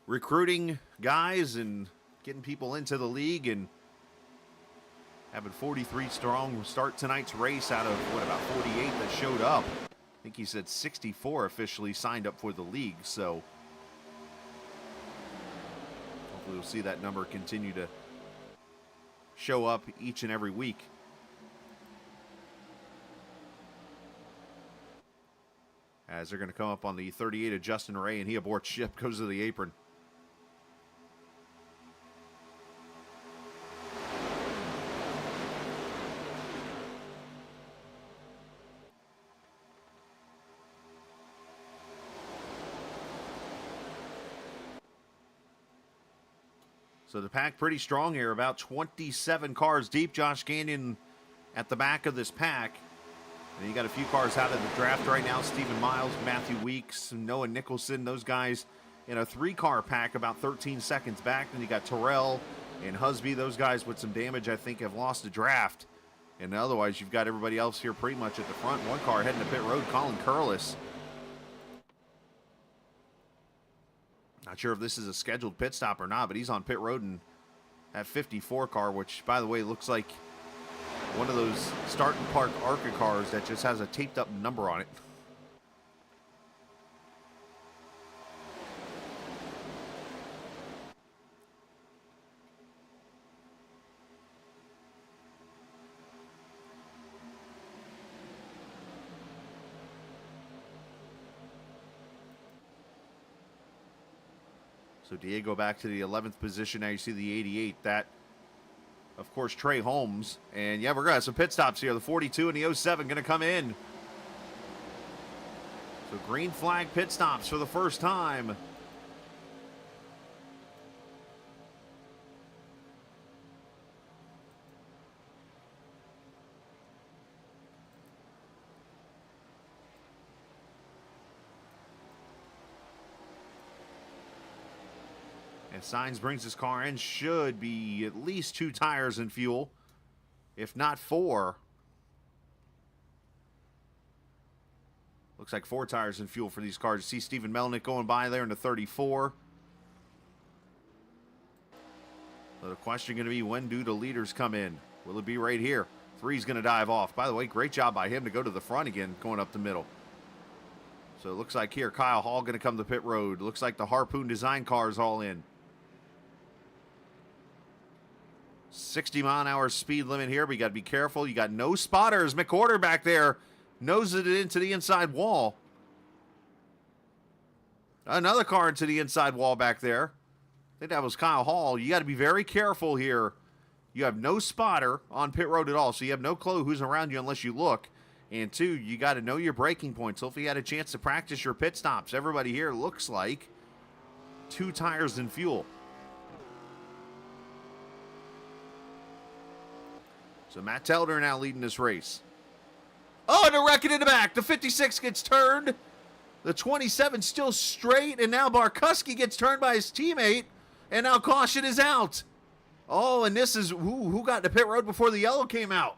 C: recruiting guys and getting people into the league and having 43 strong start tonight's race out of, what, about 48 that showed up. I think he said 64 officially signed up for the league, so hopefully we'll see that number continue to show up each and every week. As they're going to come up on the 38 of Justin Ray, and he aborts ship, goes to the apron. So the pack pretty strong here, about 27 cars deep. Josh Gagnon at the back of this pack. And you got a few cars out of the draft right now. Stephen Miles, Matthew Weeks, Noah Nicholson, those guys in a 3-car pack about 13 seconds back. Then you got Terrell and Husby. Those guys with some damage, I think, have lost the draft. And otherwise, you've got everybody else here pretty much at the front. One car heading to pit road, Colin Curlis. Not sure if this is a scheduled pit stop or not, but he's on pit road in that 54 car, which, by the way, looks like one of those start and park ARCA cars that just has a taped up number on it. So Diego back to the 11th position. Now you see the 88. That, of course, Trey Holmes. And yeah, we're going to have some pit stops here. The 42 and the 07 going to come in. So green flag pit stops for the first time. And Sainz brings his car in, should be at least 2 tires in fuel, if not 4. Looks like 4 tires in fuel for these cars. You see Stephen Melnick going by there in the 34. So the question going to be, when do the leaders come in? Will it be right here? 3's going to dive off. By the way, great job by him to go to the front again, going up the middle. So it looks like here, Kyle Hall going to come to pit road. Looks like the Harpoon Design cars all in. 60-mile-an-hour speed limit here, but you got to be careful. You got no spotters. McWhorter back there noses it into the inside wall. Another car into the inside wall back there. I think that was Kyle Hall. You got to be very careful here. You have no spotter on pit road at all, so you have no clue who's around you unless you look. And two, you got to know your braking points. So if you had a chance to practice your pit stops, everybody here looks like 2 tires and fuel. So Matt Telder now leading this race. Oh, and a wreck it in the back. The 56 gets turned. The 27 still straight, and now Barkuski gets turned by his teammate, and now caution is out. Oh, and this is who got to pit road before the yellow came out.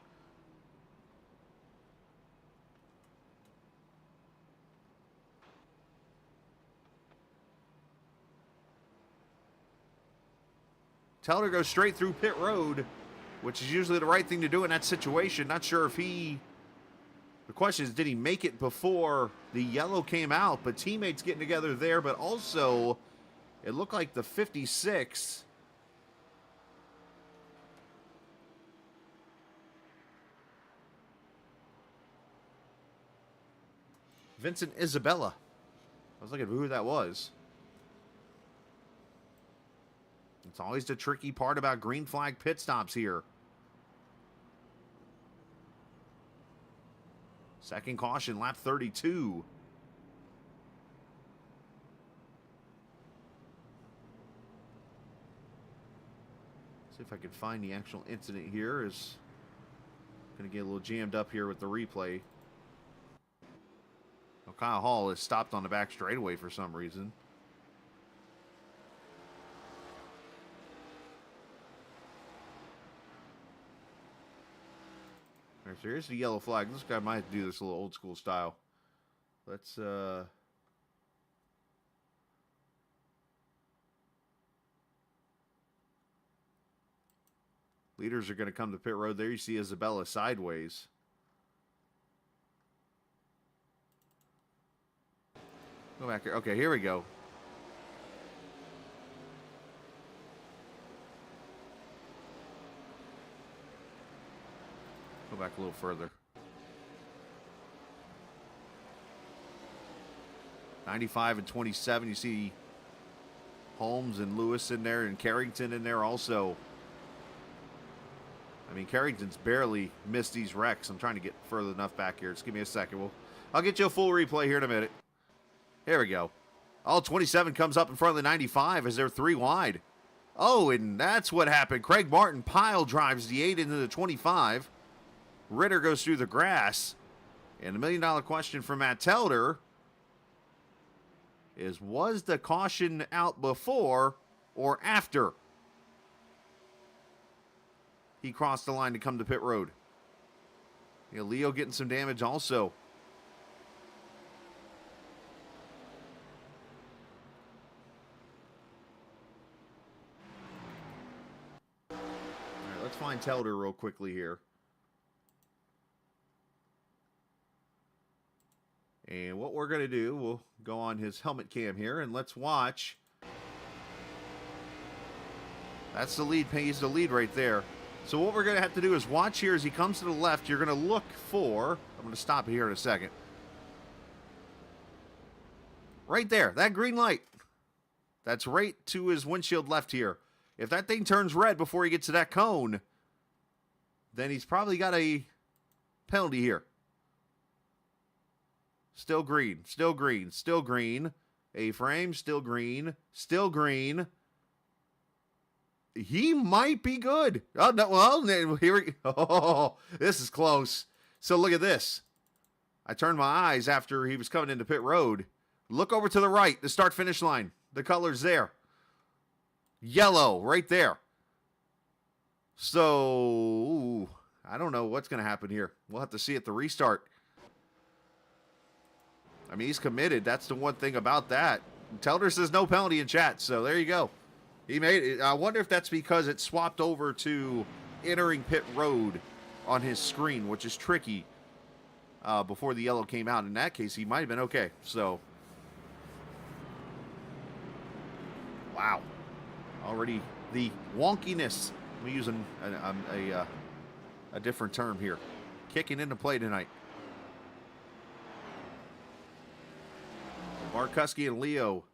C: Telder goes straight through pit road, which is usually the right thing to do in that situation. Not sure if he... The question is, did he make it before the yellow came out? But teammates getting together there, but also it looked like the 56... Vincent Isabella. I was looking at who that was. It's always the tricky part about green flag pit stops here. Second caution, lap 32. See if I can find the actual incident here. Is going to get a little jammed up here with the replay. Well, Kyle Hall is stopped on the back straightaway for some reason. All right, so here's the yellow flag. This guy might do this a little old school style. Let's leaders are going to come to pit road. There you see Isabella sideways. Go back here. Okay, here we go. Go back a little further. 95 and 27. You see Holmes and Lewis in there and Carrington in there also. I mean, Carrington's barely missed these wrecks. I'm trying to get further enough back here. Just give me a second. I'll get you a full replay here in a minute. Here we go. Oh, 27 comes up in front of the 95 as they're 3 wide. Oh, and that's what happened. Craig Martin pile drives the 8 into the 25. Ritter goes through the grass. And the $1 million question for Matt Telder is, was the caution out before or after he crossed the line to come to pit road? Yeah, Leo getting some damage also. All right, let's find Telder real quickly here. And what we're going to do, we'll go on his helmet cam here, and let's watch. That's the lead. He's the lead right there. So what we're going to have to do is watch here as he comes to the left. You're going to look for, I'm going to stop here in a second. Right there, that green light. That's right to his windshield left here. If that thing turns red before he gets to that cone, then he's probably got a penalty here. Still green, still green, still green. A-frame, still green, still green. He might be good. Oh, no, well, here we go. Oh, this is close. So look at this. I turned my eyes after he was coming into pit road. Look over to the right, the start-finish line. The color's there. Yellow, right there. So, I don't know what's going to happen here. We'll have to see at the restart. I mean, he's committed. That's the one thing about that. Telder says no penalty in chat, so there you go. He made it. I wonder if that's because it swapped over to entering pit road on his screen, which is tricky before the yellow came out. In that case, he might have been okay. So, wow. Already the wonkiness. I'm using a different term here. Kicking into play tonight. Barkuski and Leo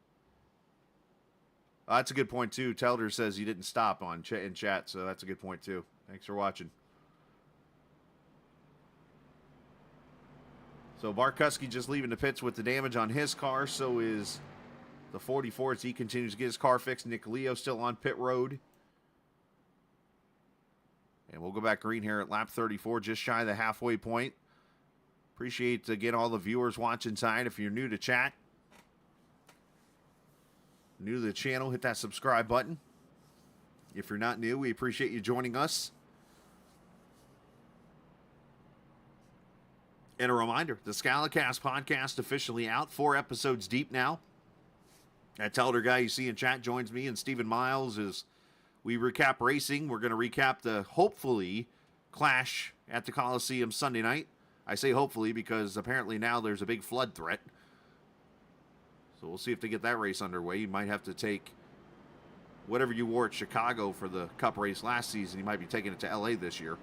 C: That's a good point, too. Telder says he didn't stop on in chat, so that's a good point, too. Thanks for watching. So Barkuski just leaving the pits with the damage on his car. So is the 44 as he continues to get his car fixed. Nick Leo still on pit road. And we'll go back green here at lap 34, just shy of the halfway point. Appreciate, again, all the viewers watching tonight. If you're new to chat, new to the channel, hit that subscribe button. If you're not new, we appreciate you joining us. And a reminder, the Scalicast podcast officially out, 4 episodes deep now. That Telder guy you see in chat joins me and Stephen Miles as we recap racing. We're going to recap the, hopefully, clash at the Coliseum Sunday night. I say hopefully because apparently now there's a big flood threat. So we'll see if they get that race underway. You might have to take whatever you wore at Chicago for the Cup race last season. You might be taking it to LA this year.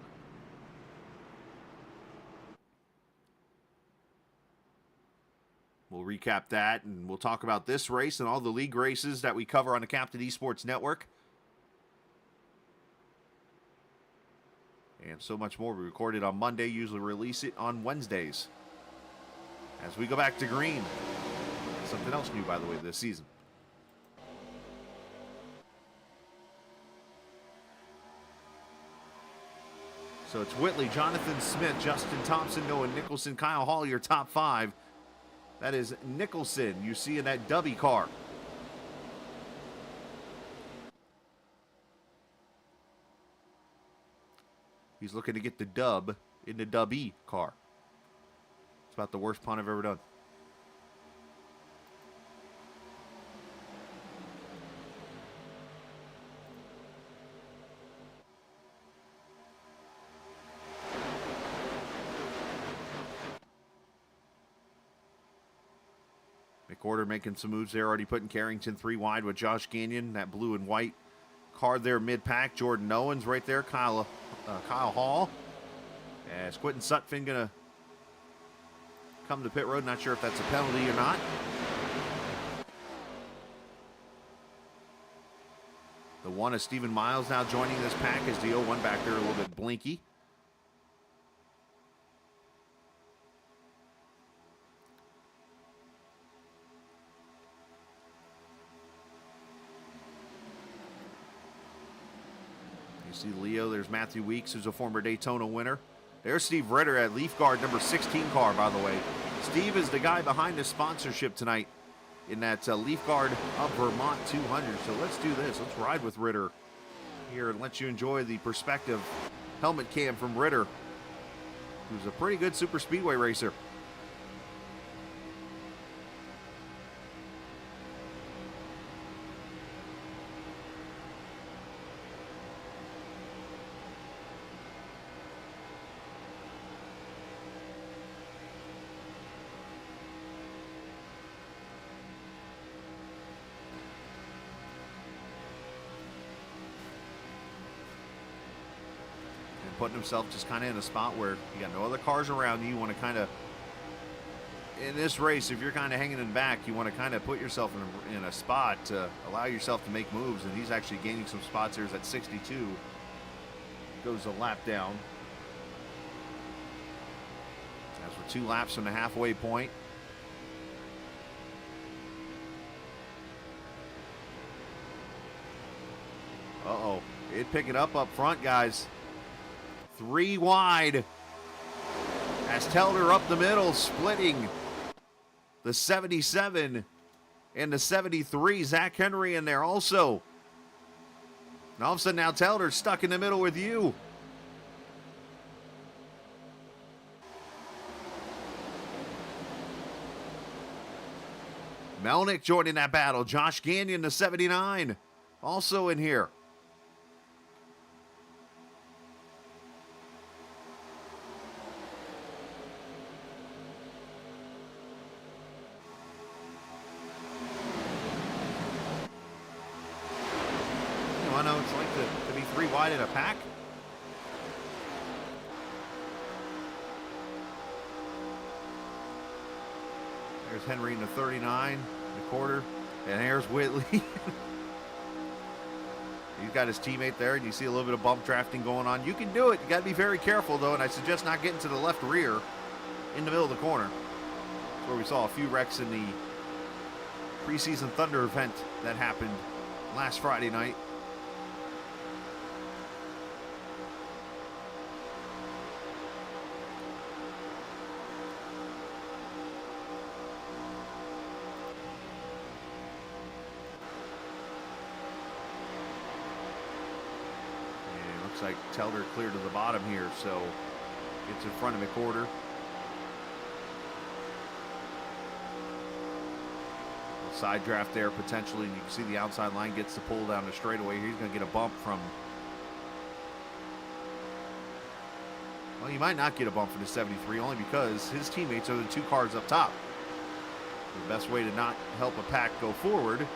C: We'll recap that, and we'll talk about this race and all the league races that we cover on the Captain Esports Network. And so much more. We record it on Monday, usually release it on Wednesdays. As we go back to green. Something else new, by the way, this season. So it's Whitley, Jonathan Smith, Justin Thompson, Noah Nicholson, Kyle Hall, your top 5. That is Nicholson you see in that Dubby car. He's looking to get the dub in the Dubby car. It's about the worst pun I've ever done. McWhorter making some moves there, already putting Carrington 3 wide with Josh Gagnon, that blue and white car there mid-pack. Jordan Owens right there, Kyle Hall. As Quentin Sutphin going to come to pit road. Not sure if that's a penalty or not. The 1 is Stephen Miles now joining this pack as the 01 back there a little bit blinky. You see Leo, there's Matthew Weeks, who's a former Daytona winner. There's Steve Ritter at Leafguard number 16 car, by the way. Steve is the guy behind the sponsorship tonight in that Leafguard of Vermont 200. So let's do this. Let's ride with Ritter here and let you enjoy the perspective helmet cam from Ritter, who's a pretty good super speedway racer. Putting himself just kind of in a spot where you got no other cars around you. You want to kind of, in this race, if you're kind of hanging in back, you want to kind of put yourself in a spot to allow yourself to make moves. And he's actually gaining some spots here at 62. Goes a lap down. As we're 2 laps from the halfway point. Uh-oh. It picking up front, guys. 3 wide as Telder up the middle, splitting the 77 and the 73. Zach Henry in there also. And all of a sudden now Telder's stuck in the middle with you. Melnick joining that battle. Josh Gagnon, the 79, also in here. I know it's like to be 3 wide in a pack. There's Henry in the 39, the quarter, and there's Whitley. He's got his teammate there, and you see a little bit of bump drafting going on. You can do it. You got to be very careful, though, and I suggest not getting to the left rear in the middle of the corner. That's where we saw a few wrecks in the preseason Thunder event that happened last Friday night. Like Telder clear to the bottom here, so gets in front of McWhorter. Side draft there potentially, and you can see the outside line gets the pull down the straightaway. He's going to get a bump from. Well, you might not get a bump from the 73 only because his teammates are the two cars up top. The best way to not help a pack go forward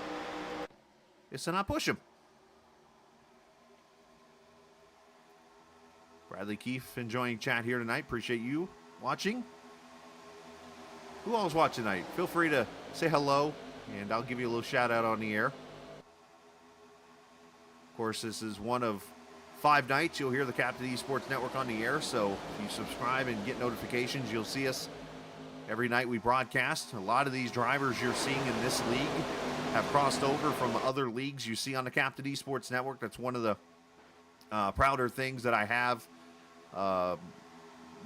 C: is to not push him. Bradley Keefe enjoying chat here tonight. Appreciate you watching. Who all's watching tonight? Feel free to say hello, and I'll give you a little shout out on the air. Of course, this is one of 5 nights you'll hear the Captain Esports Network on the air, so if you subscribe and get notifications, you'll see us every night we broadcast. A lot of these drivers you're seeing in this league have crossed over from other leagues you see on the Captain Esports Network. That's one of the prouder things that I have.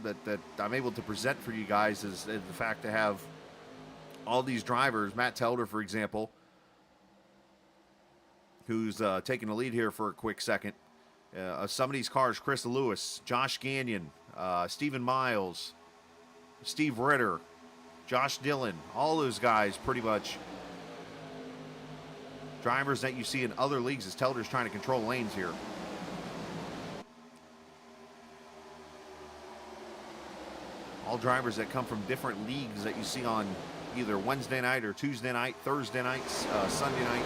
C: That I'm able to present for you guys is the fact to have all these drivers. Matt Telder, for example, who's taking the lead here for a quick second. Some of these cars: Chris Lewis, Josh Gagnon, Stephen Miles, Steve Ritter, Josh Dillon. All those guys, pretty much drivers that you see in other leagues as Telder's trying to control lanes here. All drivers that come from different leagues that you see on either Wednesday night or Tuesday night, Thursday nights, Sunday night,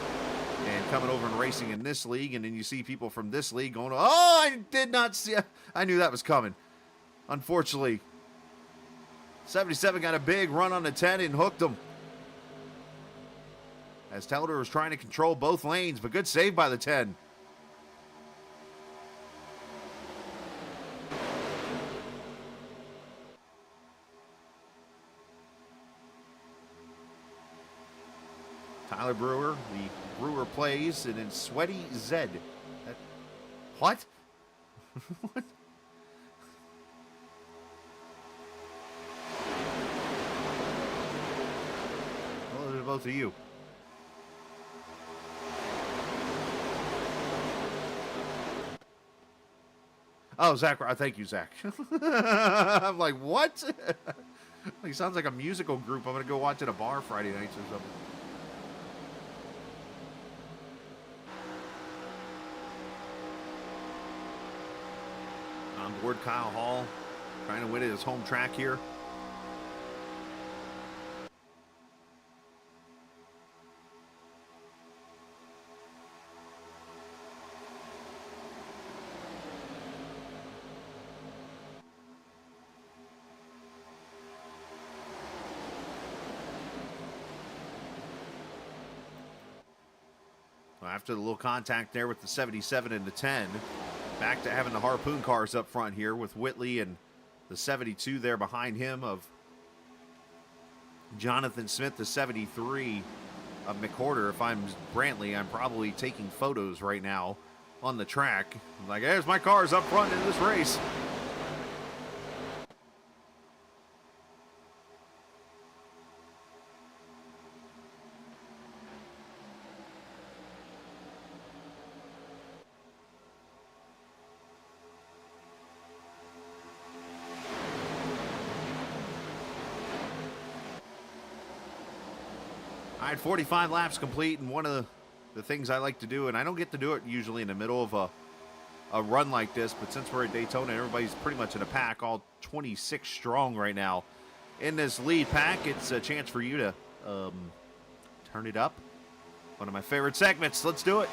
C: and coming over and racing in this league. And then you see people from this league going, oh, I did not see, I knew that was coming. Unfortunately, 77 got a big run on the 10 and hooked him. As Telder was trying to control both lanes, but good save by the 10. Tyler Brewer, the Brewer plays, and then Sweaty Zed. What? What? Well, they're both of you. Oh, Zach. Thank you, Zach. I'm like, what? He sounds like a musical group I'm going to go watch at a bar Friday nights or something. On board, Kyle Hall trying to win at his home track here. Well, after the little contact there with the 77 and the 10, back to having the Harpoon cars up front here with Whitley and the 72 there behind him of Jonathan Smith, the 73 of McWhorter. If I'm Brantley, I'm probably taking photos right now on the track. I'm like, there's my cars up front in this race. All right, 45 laps complete, and one of the things I like to do, and I don't get to do it usually in the middle of a run like this, but since we're at Daytona, everybody's pretty much in a pack, all 26 strong right now. In this lead pack, it's a chance for you to turn it up. One of my favorite segments. Let's do it.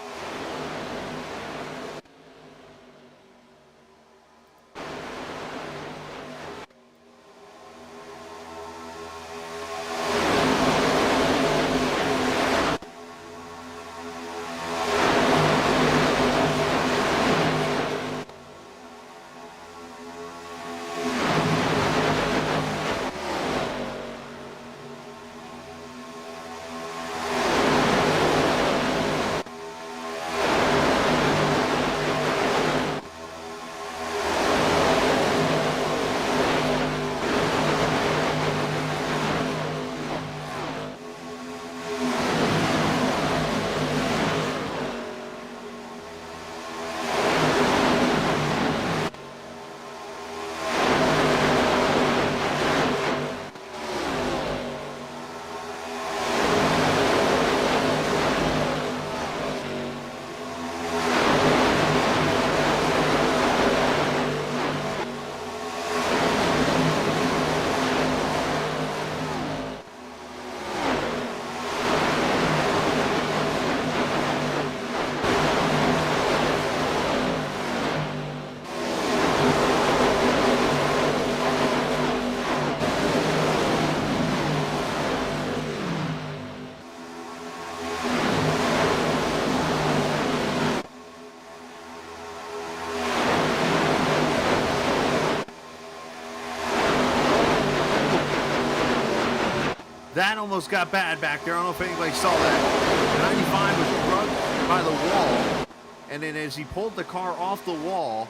C: That almost got bad back there. I don't know if anybody saw that. 95 was drugged by the wall. And then as he pulled the car off the wall,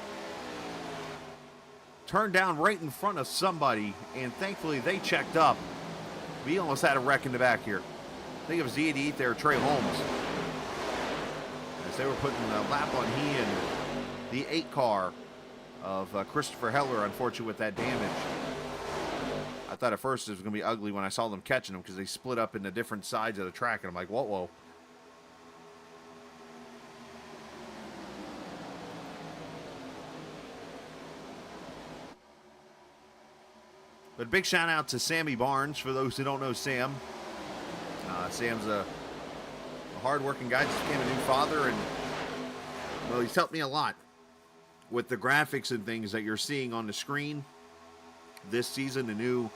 C: turned down right in front of somebody, and thankfully they checked up. We almost had a wreck in the back here. I think it was the 88 there, Trey Holmes. As they were putting a lap on he and the 8 car of Christopher Heller, unfortunately, with that damage. I thought at first it was going to be ugly when I saw them catching them because they split up into different sides of the track, and I'm like, whoa, whoa. But big shout out to Sammy Barnes, for those who don't know Sam. Sam's a hard-working guy, just became a new father, and, well, he's helped me a lot with the graphics and things that you're seeing on the screen this season, the new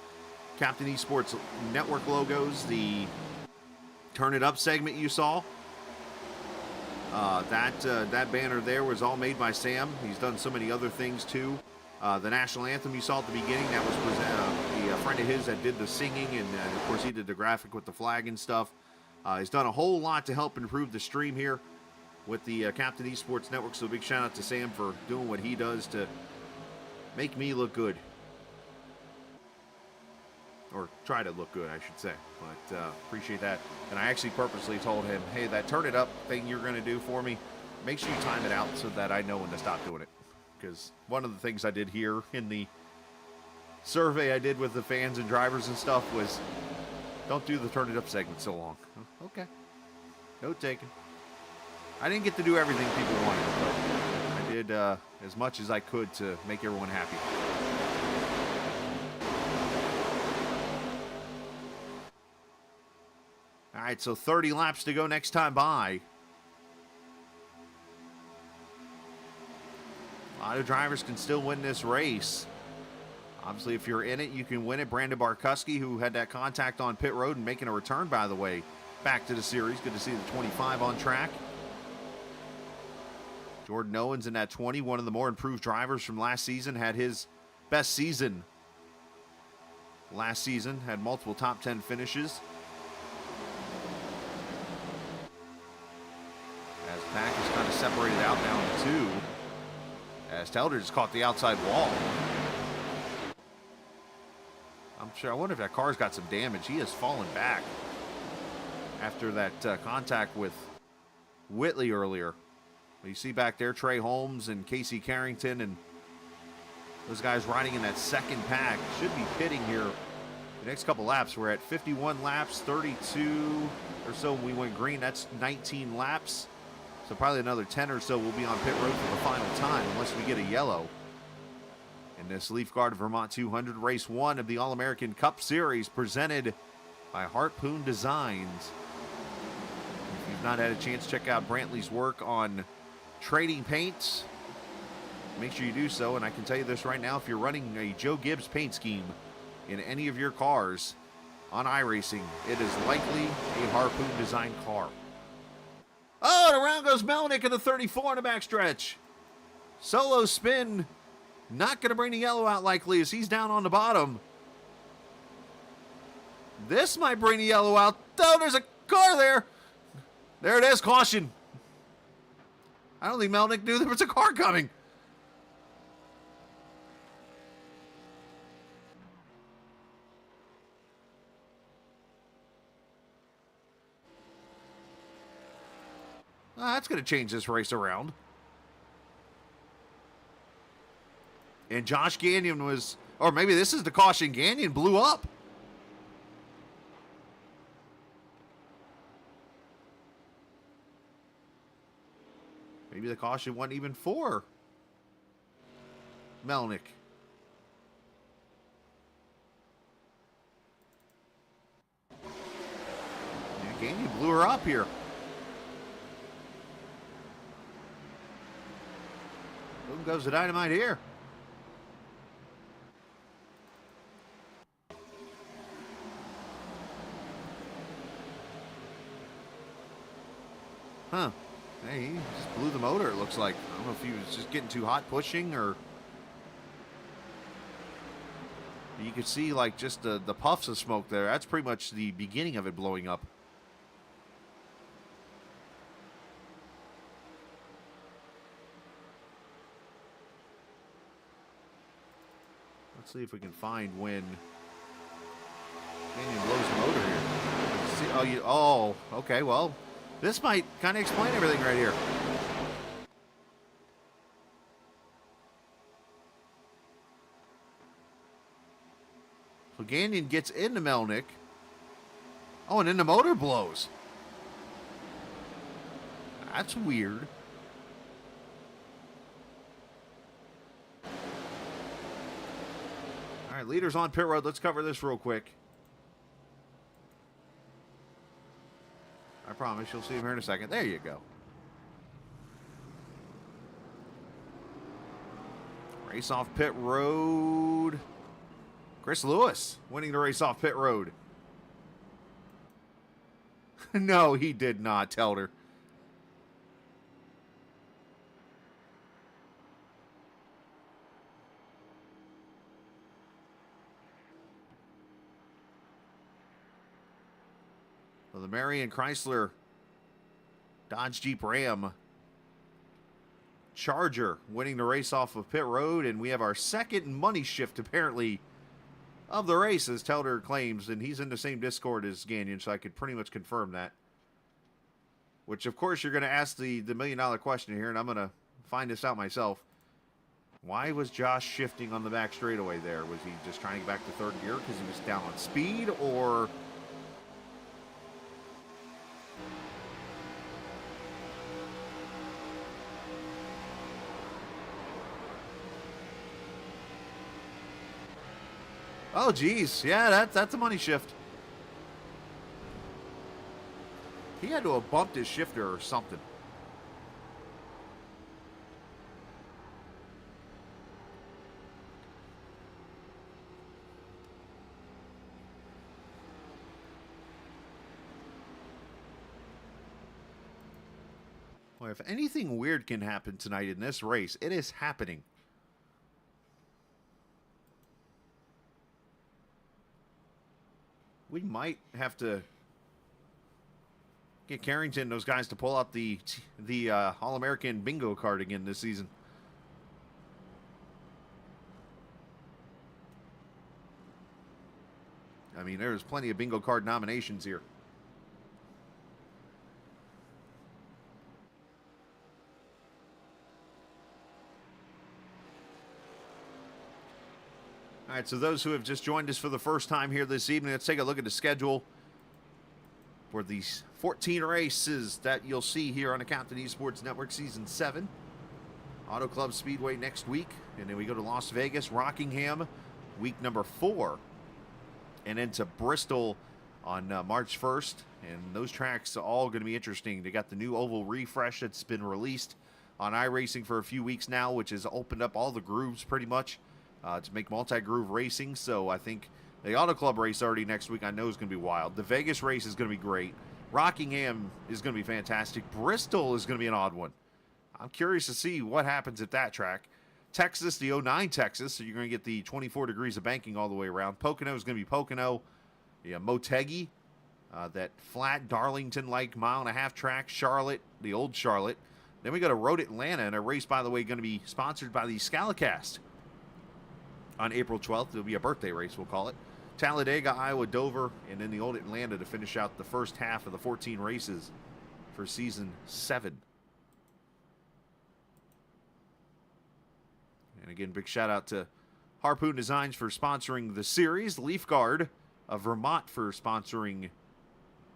C: Captain Esports Network logos, the Turn It Up segment you saw. That banner there was all made by Sam. He's done so many other things, too. The national anthem you saw at the beginning, that was a friend of his that did the singing, and of course he did the graphic with the flag and stuff. He's done a whole lot to help improve the stream here with the Captain Esports Network, so big shout out to Sam for doing what he does to make me look good. Or try to look good, I should say. But appreciate that. And I actually purposely told him, hey, that Turn It Up thing you're going to do for me, make sure you time it out so that I know when to stop doing it. Because one of the things I did here in the survey I did with the fans and drivers and stuff was, don't do the Turn It Up segment so long. Okay. Note taken. I didn't get to do everything people wanted, but I did as much as I could to make everyone happy. All right, so 30 laps to go next time by. A lot of drivers can still win this race. Obviously, if you're in it, you can win it. Brandon Barkuski, who had that contact on pit road and making a return, by the way, back to the series. Good to see the 25 on track. Jordan Owens in that 20, one of the more improved drivers from last season, had his best season last season, had multiple top 10 finishes. As the pack is kind of separated out now into two, as Telder just caught the outside wall. I wonder if that car's got some damage. He has fallen back after that contact with Whitley earlier. You see back there Trey Holmes and Casey Carrington, and those guys riding in that second pack should be pitting here the next couple laps. We're at 51 laps, 32 or so when we went green. That's 19 laps. So probably another 10 or so will be on pit road for the final time, unless we get a yellow. In this Leafguard of Vermont 200, race 1 of the All-American Cup Series, presented by Harpoon Designs. If you've not had a chance, check out Brantley's work on trading paints. Make sure you do so, and I can tell you this right now, if you're running a Joe Gibbs paint scheme in any of your cars on iRacing, it is likely a Harpoon Design car. Oh, and around goes Melnick in the 34 in the backstretch. Solo spin. Not going to bring the yellow out likely as he's down on the bottom. This might bring the yellow out. Oh, there's a car there. There it is. Caution. I don't think Melnick knew there was a car coming. That's going to change this race around. And Josh Gagnon was, or maybe this is the caution. Gagnon blew up. Maybe the caution wasn't even for Melnick. Yeah, Gagnon blew her up here. Boom goes the dynamite here. Huh. Hey, he just blew the motor, it looks like. I don't know if he was just getting too hot pushing, or you you could see like just the puffs of smoke there. That's pretty much the beginning of it blowing up. Let's see if we can find when Canyon blows the motor here. See, oh, okay, well, this might kind of explain everything right here. So Gagnon gets into Melnick. Oh, and then the motor blows. That's weird. All right, leaders on pit road. Let's cover this real quick. I promise you'll see him here in a second. There you go. Race off pit road. Chris Lewis winning the race off pit road. No, he did not, Telder. Well, the Marion Chrysler Dodge Jeep Ram Charger winning the race off of pit road, and we have our second money shift apparently of the race, as Telder claims, and he's in the same Discord as Gagnon, so I could pretty much confirm that. Which, of course, you're going to ask the million-dollar question here, and I'm going to find this out myself. Why was Josh shifting on the back straightaway there? Was he just trying to get back to third gear because he was down on speed, or... Oh, geez. Yeah, that's a money shift. He had to have bumped his shifter or something. Well, if anything weird can happen tonight in this race, it is happening. We might have to get Carrington, those guys, to pull out the All-American bingo card again this season. I mean, there's plenty of bingo card nominations here. All right, so those who have just joined us for the first time here this evening, let's take a look at the schedule for these 14 races that you'll see here on the Captain Esports Network Season 7. Auto Club Speedway next week, and then we go to Las Vegas, Rockingham, week number 4, and into Bristol on March 1st. And those tracks are all going to be interesting. They got the new oval refresh that's been released on iRacing for a few weeks now, which has opened up all the grooves pretty much. To make multi-groove racing, so I think the Auto Club race already next week I know is going to be wild. The Vegas race is going to be great. Rockingham is going to be fantastic. Bristol is going to be an odd one. I'm curious to see what happens at that track. Texas, the 09 Texas, so you're going to get the 24 degrees of banking all the way around. Pocono is going to be Pocono. Yeah, Motegi, that flat Darlington-like mile-and-a-half track. Charlotte, the old Charlotte. Then we go to Road Atlanta, and a race, by the way, going to be sponsored by the Scalicast. On April 12th, it'll be a birthday race, we'll call it. Talladega, Iowa, Dover, and then the old Atlanta to finish out the first half of the 14 races for Season 7. And again, big shout out to Harpoon Designs for sponsoring the series, Leafguard of Vermont for sponsoring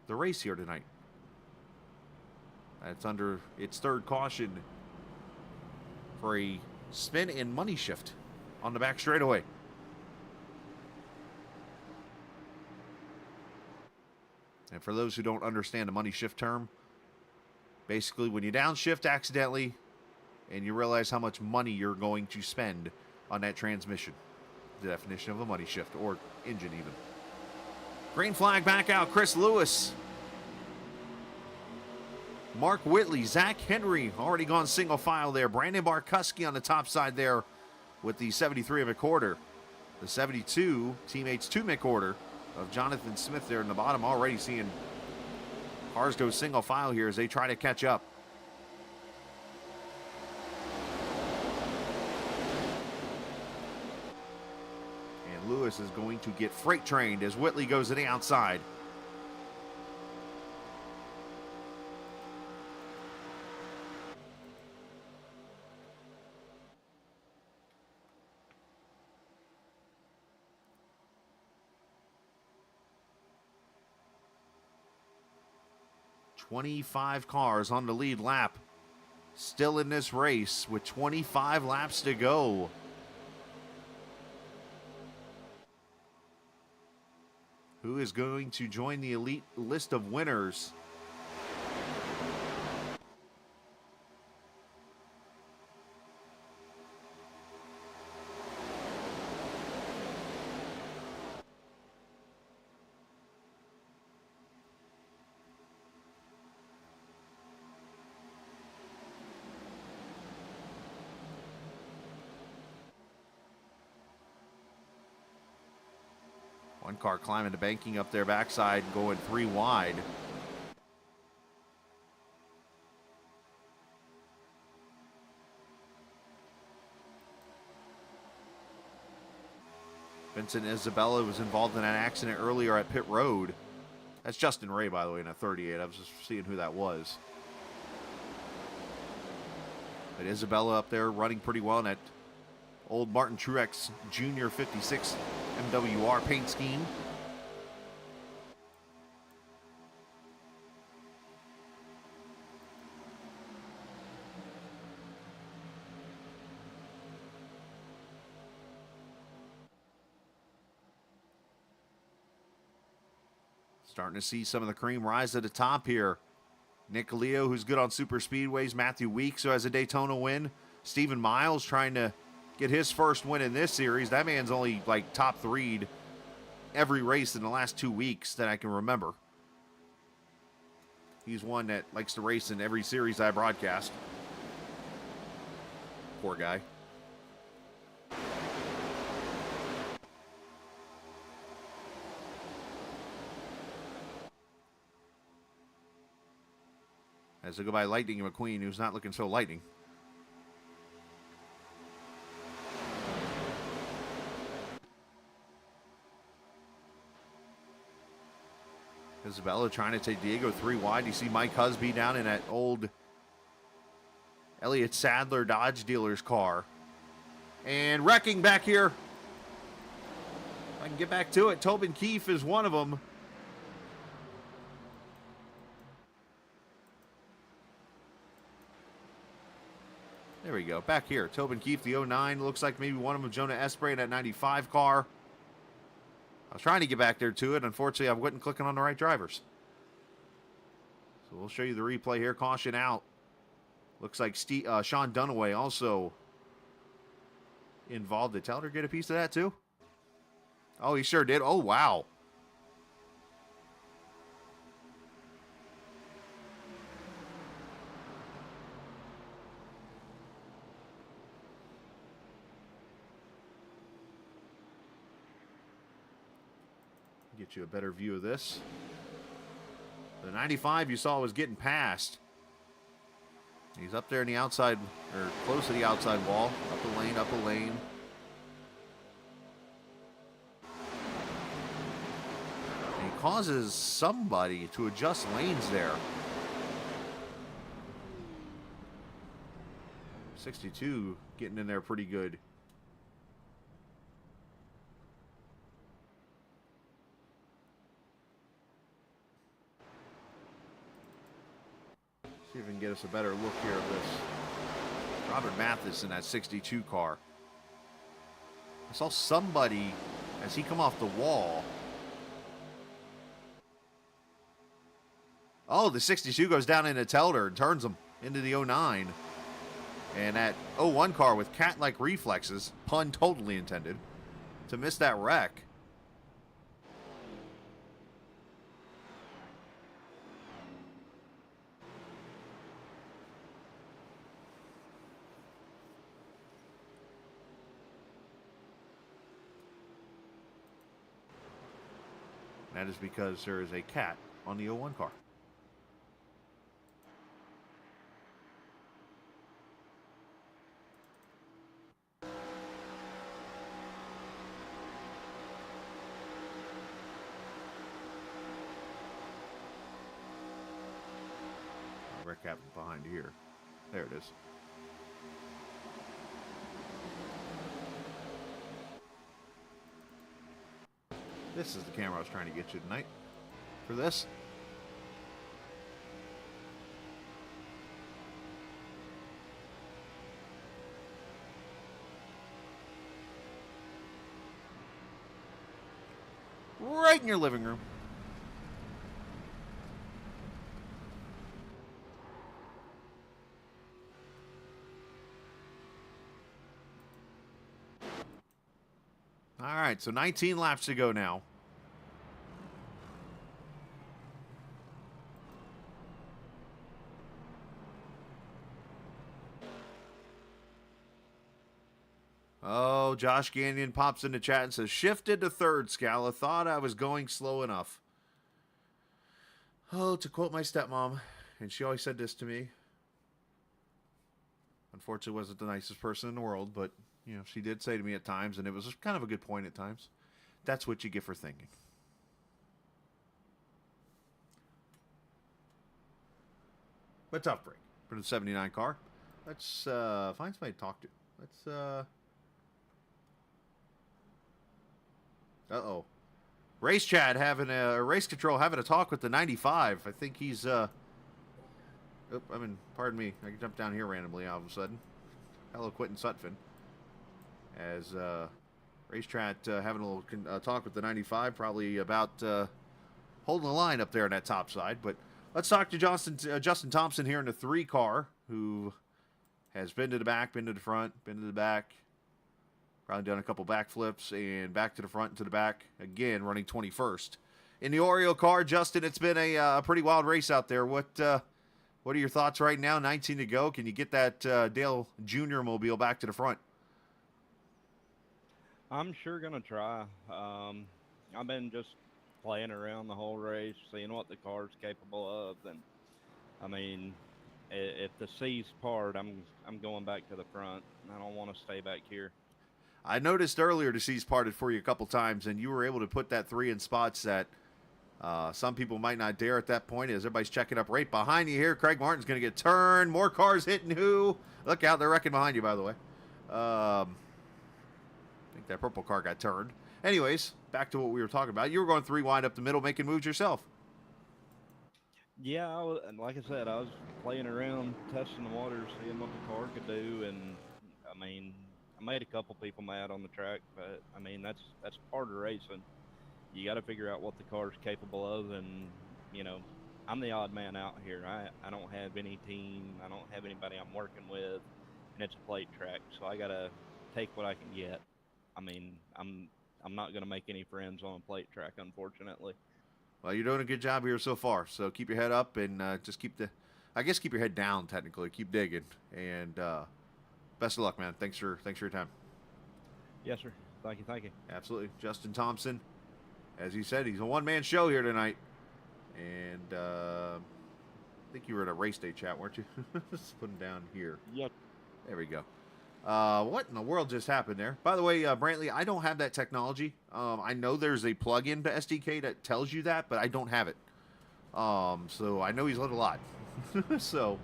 C: the race here tonight. That's under its third caution for a spin and money shift on the back straightaway. And for those who don't understand the money shift term, basically when you downshift accidentally and you realize how much money you're going to spend on that transmission. The definition of a money shift, or engine even. Green flag back out, Chris Lewis. Mark Whitley, Zach Henry already gone single file there. Brandon Barkuski on the top side there with the 73 1/4. The 72 teammates to Mick order of Jonathan Smith there in the bottom, already seeing cars go single file here as they try to catch up. And Lewis is going to get freight trained as Whitley goes to the outside. "25 cars on the lead lap. Still in this race with 25 laps to go. Who is going to join the elite list of winners? One car climbing the banking up their backside, going 3 wide. Vincent Isabella was involved in an accident earlier at pit road. That's Justin Ray, by the way, in a 38. I was just seeing who that was. But Isabella up there running pretty well in that old Martin Truex Jr. 56 MWR paint scheme. Starting to see some of the cream rise to the top here. Nick Leo, who's good on super speedways. Matthew Weeks, who has a Daytona win. Stephen Miles trying to get his first win in this series. That man's only like top 3'd every race in the last 2 weeks that I can remember. He's one that likes to race in every series I broadcast. Poor guy. As they go by Lightning McQueen, who's not looking so lightning. Isabella trying to take Diego 3 wide. You see Mike Husby down in that old Elliott Sadler Dodge dealer's car. And wrecking back here. If I can get back to it, Tobin Keefe is one of them. There we go. Back here. Tobin Keefe, the 09. Looks like maybe one of them, Jonah Espray in that 95 car. I was trying to get back there to it. Unfortunately, I wasn't clicking on the right drivers. So we'll show you the replay here. Caution out. Looks like Sean Dunaway also involved. Did Teller get a piece of that too? Oh, he sure did. Oh, wow. Get you a better view of this. The 95 you saw was getting past. He's up there in the outside, or close to the outside wall. Up a lane, up a lane. And he causes somebody to adjust lanes there. 62 getting in there pretty good. See if we can get us a better look here of this. Robert Mathis in that 62 car. I saw somebody as he come off the wall. Oh, the 62 goes down into Telder and turns him into the 09. And that 01 car with cat-like reflexes, pun totally intended, to miss that wreck. That is because there is a cat on the 01 car. Wreck happened behind here. There it is. This is the camera I was trying to get you tonight. For this. Right in your living room. All right, so 19 laps to go now. Oh, Josh Gagnon pops into chat and says, shifted to third, Scala. Thought I was going slow enough. Oh, to quote my stepmom, and she always said this to me. Unfortunately, wasn't the nicest person in the world, but, you know, she did say to me at times, and it was kind of a good point at times. That's what you get for thinking. But tough break for the 79 car. Let's find somebody to talk to. Let's, uh-oh. Race chat having a race control having a talk with the 95. I think he's pardon me. I can jump down here randomly all of a sudden. Hello, Quentin Sutphin. As race chat having a little talk with the 95, probably about holding the line up there on that top side. But let's talk to Justin Thompson here in the 3 car, who has been to the back, been to the front, been to the back. Probably done a couple backflips and back to the front and to the back. Again, running 21st. In the Oreo car, Justin, it's been a pretty wild race out there. What are your thoughts right now? 19 to go. Can you get that Dale Jr. mobile back to the front?
F: I'm sure going to try. I've been just playing around the whole race, seeing what the car's capable of. And, I mean, if the C's part, I'm going back to the front. I don't want to stay back here.
C: I noticed earlier the C's parted for you a couple times, and you were able to put that 3 in spots that some people might not dare at that point as everybody's checking up right behind you here. Craig Martin's going to get turned. More cars hitting who? Look out, they're wrecking behind you, by the way. I think that purple car got turned. Anyways, back to what we were talking about. You were going 3 wide up the middle, making moves yourself.
F: Yeah, like I said, I was playing around, testing the waters, seeing what the car could do, and, I mean, I made a couple people mad on the track, but I mean that's part of racing. You got to figure out what the car's capable of, and you know, I'm the odd man out here. I don't have any team. I don't have anybody I'm working with, and it's a plate track, so I got to take what I can get. I mean, I'm not going to make any friends on a plate track, unfortunately.
C: Well, you're doing a good job here so far. So keep your head up and just keep your head down. Technically, keep digging and. Best of luck, man. Thanks for your time.
F: Yes, sir. Thank you.
C: Absolutely. Justin Thompson, as he said, he's a one-man show here tonight. And I think you were at a race day chat, weren't you? Just put him down here.
F: Yep.
C: There we go. What in the world just happened there? By the way, Brantley, I don't have that technology. I know there's a plug-in to SDK that tells you that, but I don't have it. So I know he's lit a lot. So,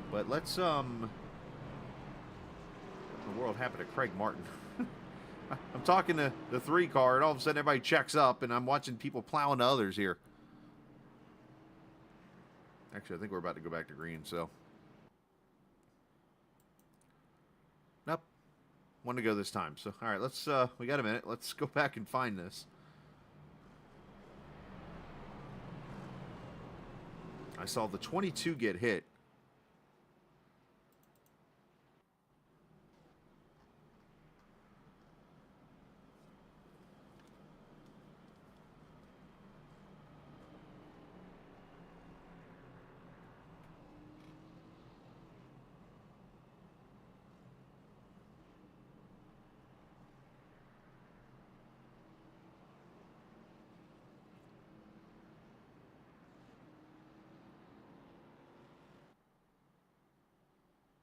C: but let's What in the world happened to Craig Martin? I'm talking to the 3 car, and all of a sudden everybody checks up, and I'm watching people plowing to others here. Actually, I think we're about to go back to green, so. Nope. One to go this time. So, all right, let's, we got a minute. Let's go back and find this. I saw the 22 get hit.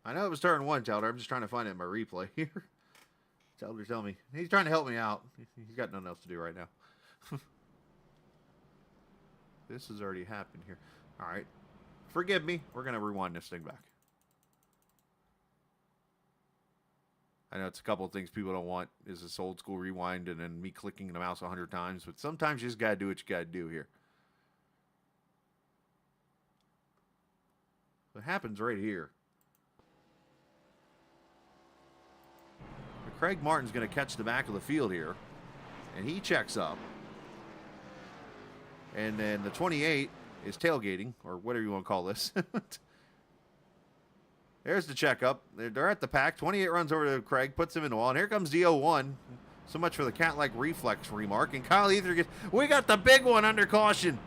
C: I know it was turn 1, Telder. I'm just trying to find it in my replay here. Telder, tell me. He's trying to help me out. He's got nothing else to do right now. This has already happened here. All right. Forgive me. We're going to rewind this thing back. I know it's a couple of things people don't want is this old school rewind and then me clicking the mouse 100 times, but sometimes you just got to do what you got to do here. It happens right here. But Craig Martin's going to catch the back of the field here, and he checks up. And then the 28 is tailgating, or whatever you want to call this. There's the checkup. They're at the pack. 28 runs over to Craig, puts him in the wall, and here comes DO1. So much for the cat-like reflex remark. And Kyle Ether gets, we got the big one under caution.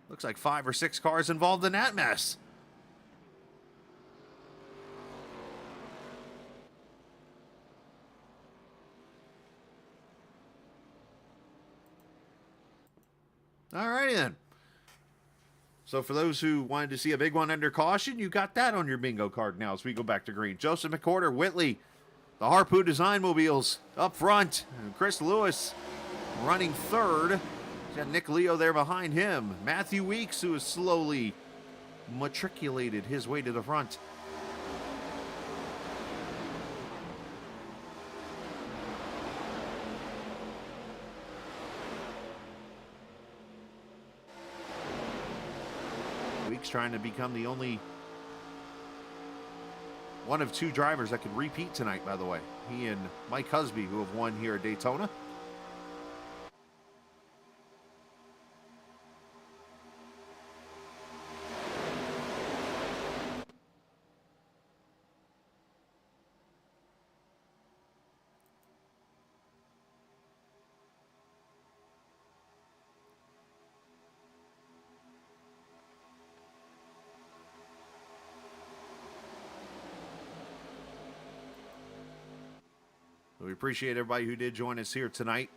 C: Looks like 5 or 6 cars involved in that mess. All righty then. So for those who wanted to see a big one under caution, you got that on your bingo card now as we go back to green. Joseph McWhorter, Whitley, the Harpoon Design mobiles up front. And Chris Lewis running third. He's got Nick Leo there behind him. Matthew Weeks, who has slowly matriculated his way to the front. Weeks trying to become the only one of 2 drivers that could repeat tonight, by the way. He and Mike Husby, who have won here at Daytona. We appreciate everybody who did join us here tonight.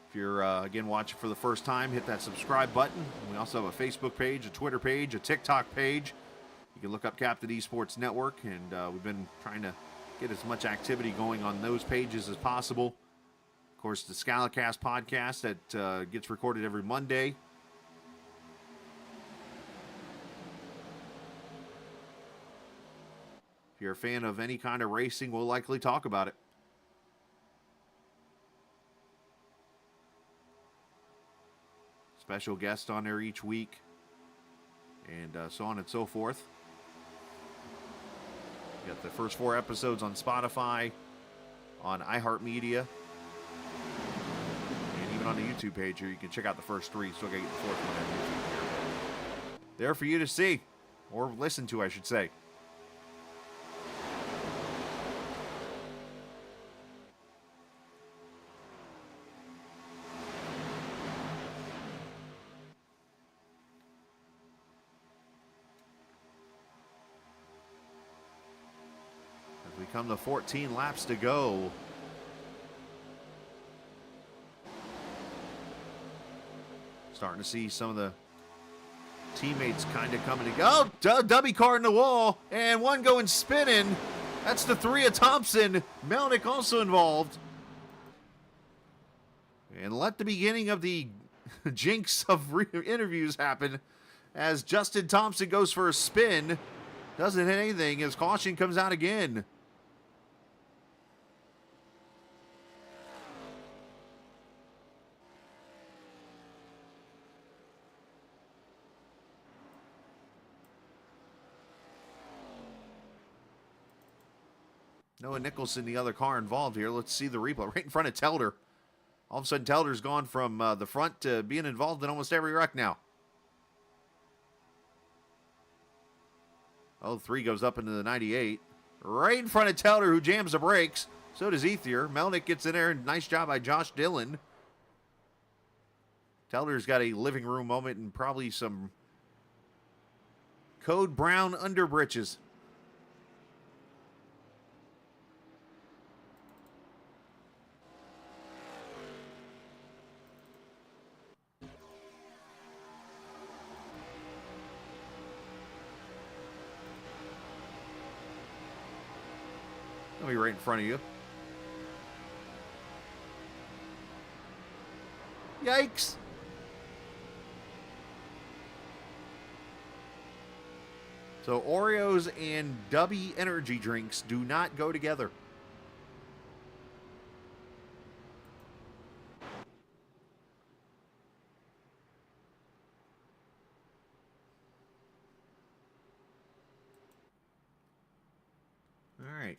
C: If you're, again, watching for the first time, hit that subscribe button. We also have a Facebook page, a Twitter page, a TikTok page. You can look up Captain Esports Network, and we've been trying to get as much activity going on those pages as possible. Of course, the Scalicast podcast that gets recorded every Monday. If you're a fan of any kind of racing, we'll likely talk about it. Special guest on there each week, and so on and so forth. You got the first 4 episodes on Spotify, on iHeartMedia, and even on the YouTube page here. You can check out the first 3, so I got to get the 4th one on YouTube here. There for you to see, or listen to, I should say. Come to 14 laps to go. Starting to see some of the teammates kind of coming to go. Oh, Dubby car in the wall, and one going spinning. That's the 3 of Thompson. Melnick also involved. And let the beginning of the jinx of interviews happen as Justin Thompson goes for a spin. Doesn't hit anything as caution comes out again. Noah Nicholson, the other car involved here. Let's see the replay. Right in front of Telder. All of a sudden, Telder's gone from the front to being involved in almost every wreck now. Oh, 3 goes up into the 98. Right in front of Telder, who jams the brakes. So does Ethier. Melnick gets in there. Nice job by Josh Dillon. Telder's got a living room moment and probably some Code Brown underbritches. I'll be right in front of you. Yikes! So Oreos and Dubby energy drinks do not go together. All right.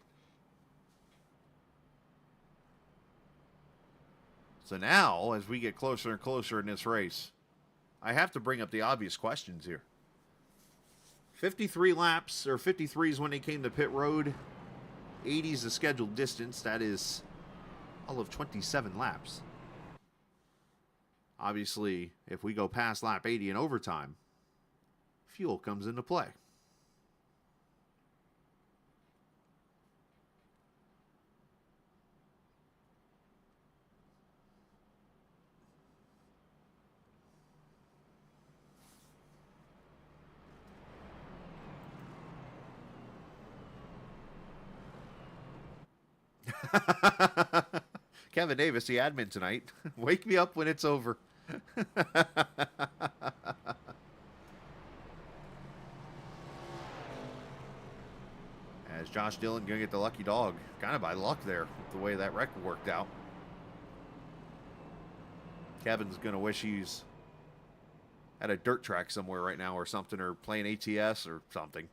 C: So now, as we get closer and closer in this race, I have to bring up the obvious questions here. 53 laps, or 53 is when they came to pit road. 80 is the scheduled distance. That is all of 27 laps. Obviously, if we go past lap 80 in overtime, fuel comes into play. Kevin Davis, the admin tonight. Wake me up when it's over. As Josh Dillon going to get the lucky dog. Kind of by luck there, the way that wreck worked out. Kevin's going to wish he's at a dirt track somewhere right now or something, or playing ATS or something.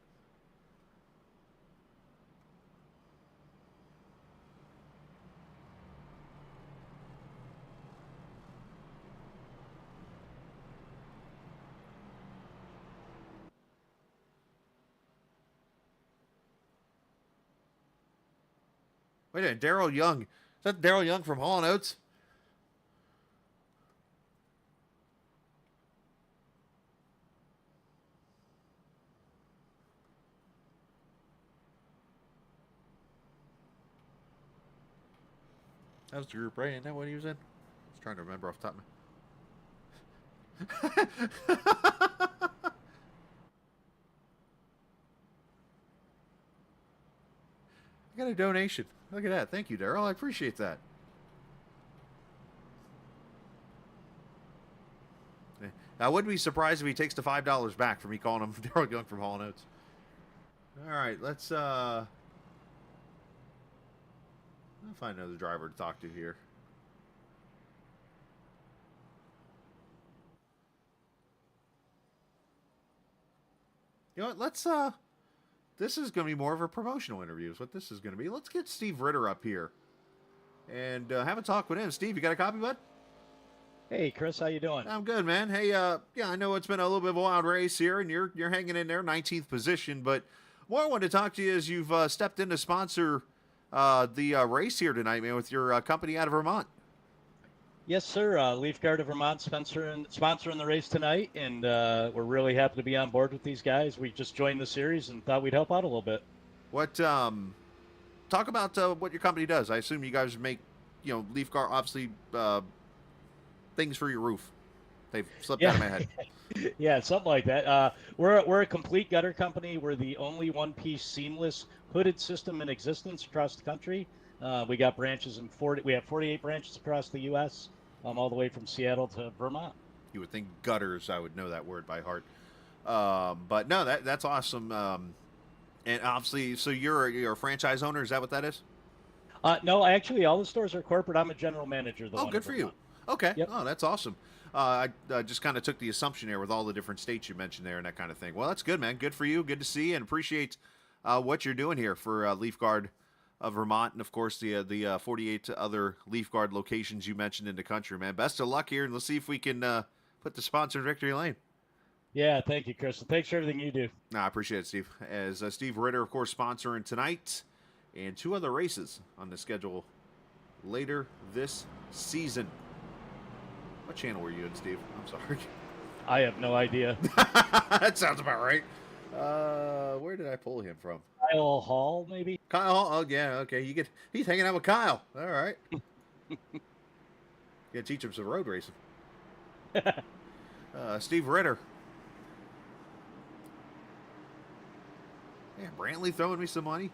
C: Wait a minute, Daryl Young. Is that Daryl Young from Hall & Oates? That was the group, right? Isn't that what he was in? I was trying to remember off the top of my... I got a donation. Look at that. Thank you, Daryl. I appreciate that. I wouldn't be surprised if he takes the $5 back for me calling him Daryl Young from Hall & Oates. All right, let's I'll find another driver to talk to here. You know what? Let's this is going to be more of a promotional interview is what this is going to be. Let's get Steve Ritter up here and have a talk with him. Steve, you got a copy, bud?
G: Hey, Chris, how you doing?
C: I'm good, man. Hey, yeah, I know it's been a little bit of a wild race here, and you're hanging in there, 19th position. But what I wanted to talk to you is you've stepped in to sponsor the race here tonight, man, with your company out of Vermont.
G: Yes, sir. Leafguard of Vermont sponsoring the race tonight, and we're really happy to be on board with these guys. We just joined the series and thought we'd help out a little bit.
C: What talk about what your company does? I assume you guys make, Leafguard, obviously, things for your roof. They've slipped out of my head.
G: Yeah, something like that. We're a complete gutter company. We're the only one-piece seamless hooded system in existence across the country. We got branches in 40. We have 48 branches across the U.S., all the way from Seattle to Vermont.
C: You would think gutters. I would know that word by heart. But no, that's awesome. And obviously, so you're a franchise owner. Is that what that is?
G: No, actually, all the stores are corporate. I'm a general manager.
C: Oh, good for you. Okay.
G: Yep.
C: Oh, that's awesome. I just kind of took the assumption there with all the different states you mentioned there and that kind of thing. Well, that's good, man. Good for you. Good to see and appreciate what you're doing here for Leafguard of Vermont, and of course the 48 other Leafguard locations you mentioned in the country, man. Best of luck here, and let's see if we can put the sponsor in victory lane.
G: Yeah, thank you, Chris. Thanks for everything you do.
C: No, I appreciate it, Steve. As Steve Ritter, of course, sponsoring tonight, and 2 other races on the schedule later this season. What channel were you in, Steve? I'm sorry.
G: I have no idea.
C: That sounds about right. Where did I pull him from?
G: Kyle Hall, maybe?
C: Kyle Hall? Oh, yeah, okay. He's hanging out with Kyle. All right. Gotta teach him some road racing. Steve Ritter. Yeah, Brantley throwing me some money.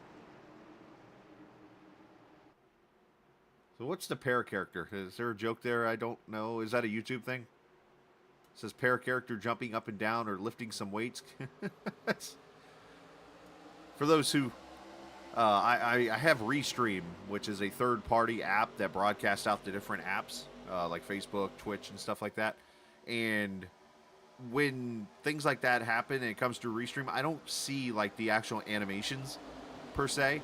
C: So what's the pair character? Is there a joke there? I don't know. Is that a YouTube thing? It says pair character jumping up and down or lifting some weights. For those who... I have Restream, which is a third-party app that broadcasts out to different apps, like Facebook, Twitch, and stuff like that. And when things like that happen and it comes to Restream, I don't see, like, the actual animations, per se.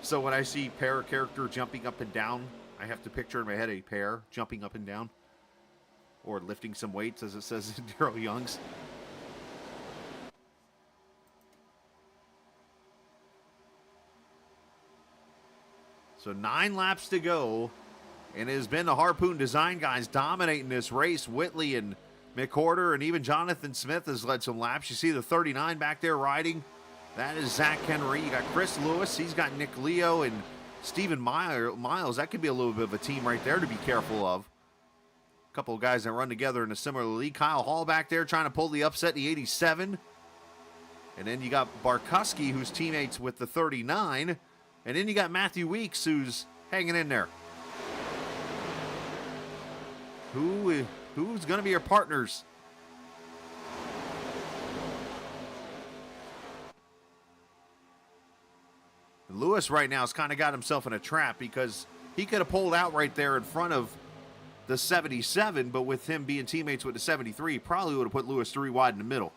C: So when I see pair character jumping up and down, I have to picture in my head a pair jumping up and down. Or lifting some weights, as it says in Daryl Young's. So 9 laps to go, and it has been the Harpoon Design guys dominating this race. Whitley and McWhorter and even Jonathan Smith has led some laps. You see the 39 back there riding. That is Zach Henry. You got Chris Lewis. He's got Nick Leo and Stephen Miles. That could be a little bit of a team right there to be careful of. A couple of guys that run together in a similar league. Kyle Hall back there trying to pull the upset in the 87. And then you got Barkuski, who's teammates with the 39. And then you got Matthew Weeks, who's hanging in there. Who's going to be your partners? Lewis right now has kind of got himself in a trap because he could have pulled out right there in front of the 77, but with him being teammates with the 73, he probably would have put Lewis 3 wide in the middle.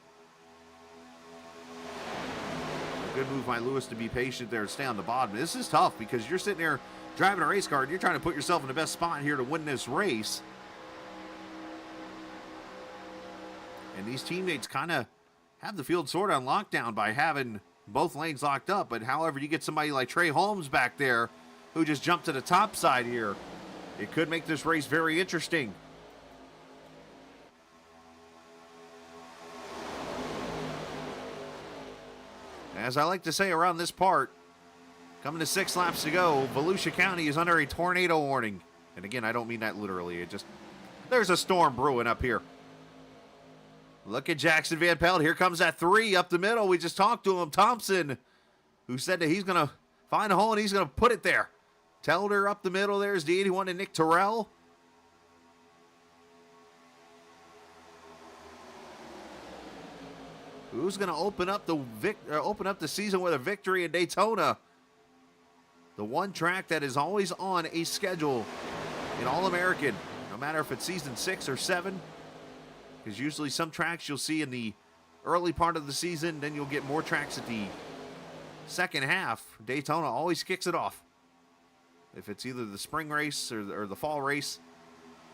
C: Good move by Lewis to be patient there and stay on the bottom. This is tough because you're sitting there driving a race car and you're trying to put yourself in the best spot here to win this race. And these teammates kind of have the field sort of on lockdown by having both lanes locked up. But however, you get somebody like Trey Holmes back there who just jumped to the top side here. It could make this race very interesting. As I like to say around this part, coming to 6 laps to go, Volusia County is under a tornado warning. And again, I don't mean that literally. There's a storm brewing up here. Look at Jackson Van Pelt. Here comes that 3 up the middle. We just talked to him. Thompson, who said that he's going to find a hole and he's going to put it there. Telder up the middle. There's the 81 and Nick Terrell. Who's going to open up the season with a victory in Daytona? The one track that is always on a schedule in All-American, no matter if it's season 6 or 7. Because usually some tracks you'll see in the early part of the season, then you'll get more tracks at the second half. Daytona always kicks it off. If it's either the spring race or the fall race,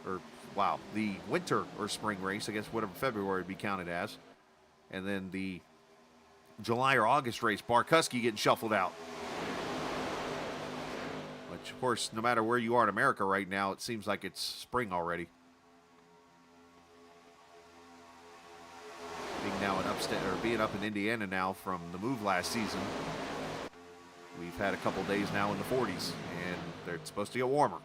C: or, wow, the winter or spring race, I guess whatever February would be counted as. And then the July or August race, Barkuski getting shuffled out. Which, of course, no matter where you are in America right now, it seems like it's spring already. Being up in Indiana now from the move last season, we've had a couple days now in the 40s, and they're supposed to get warmer.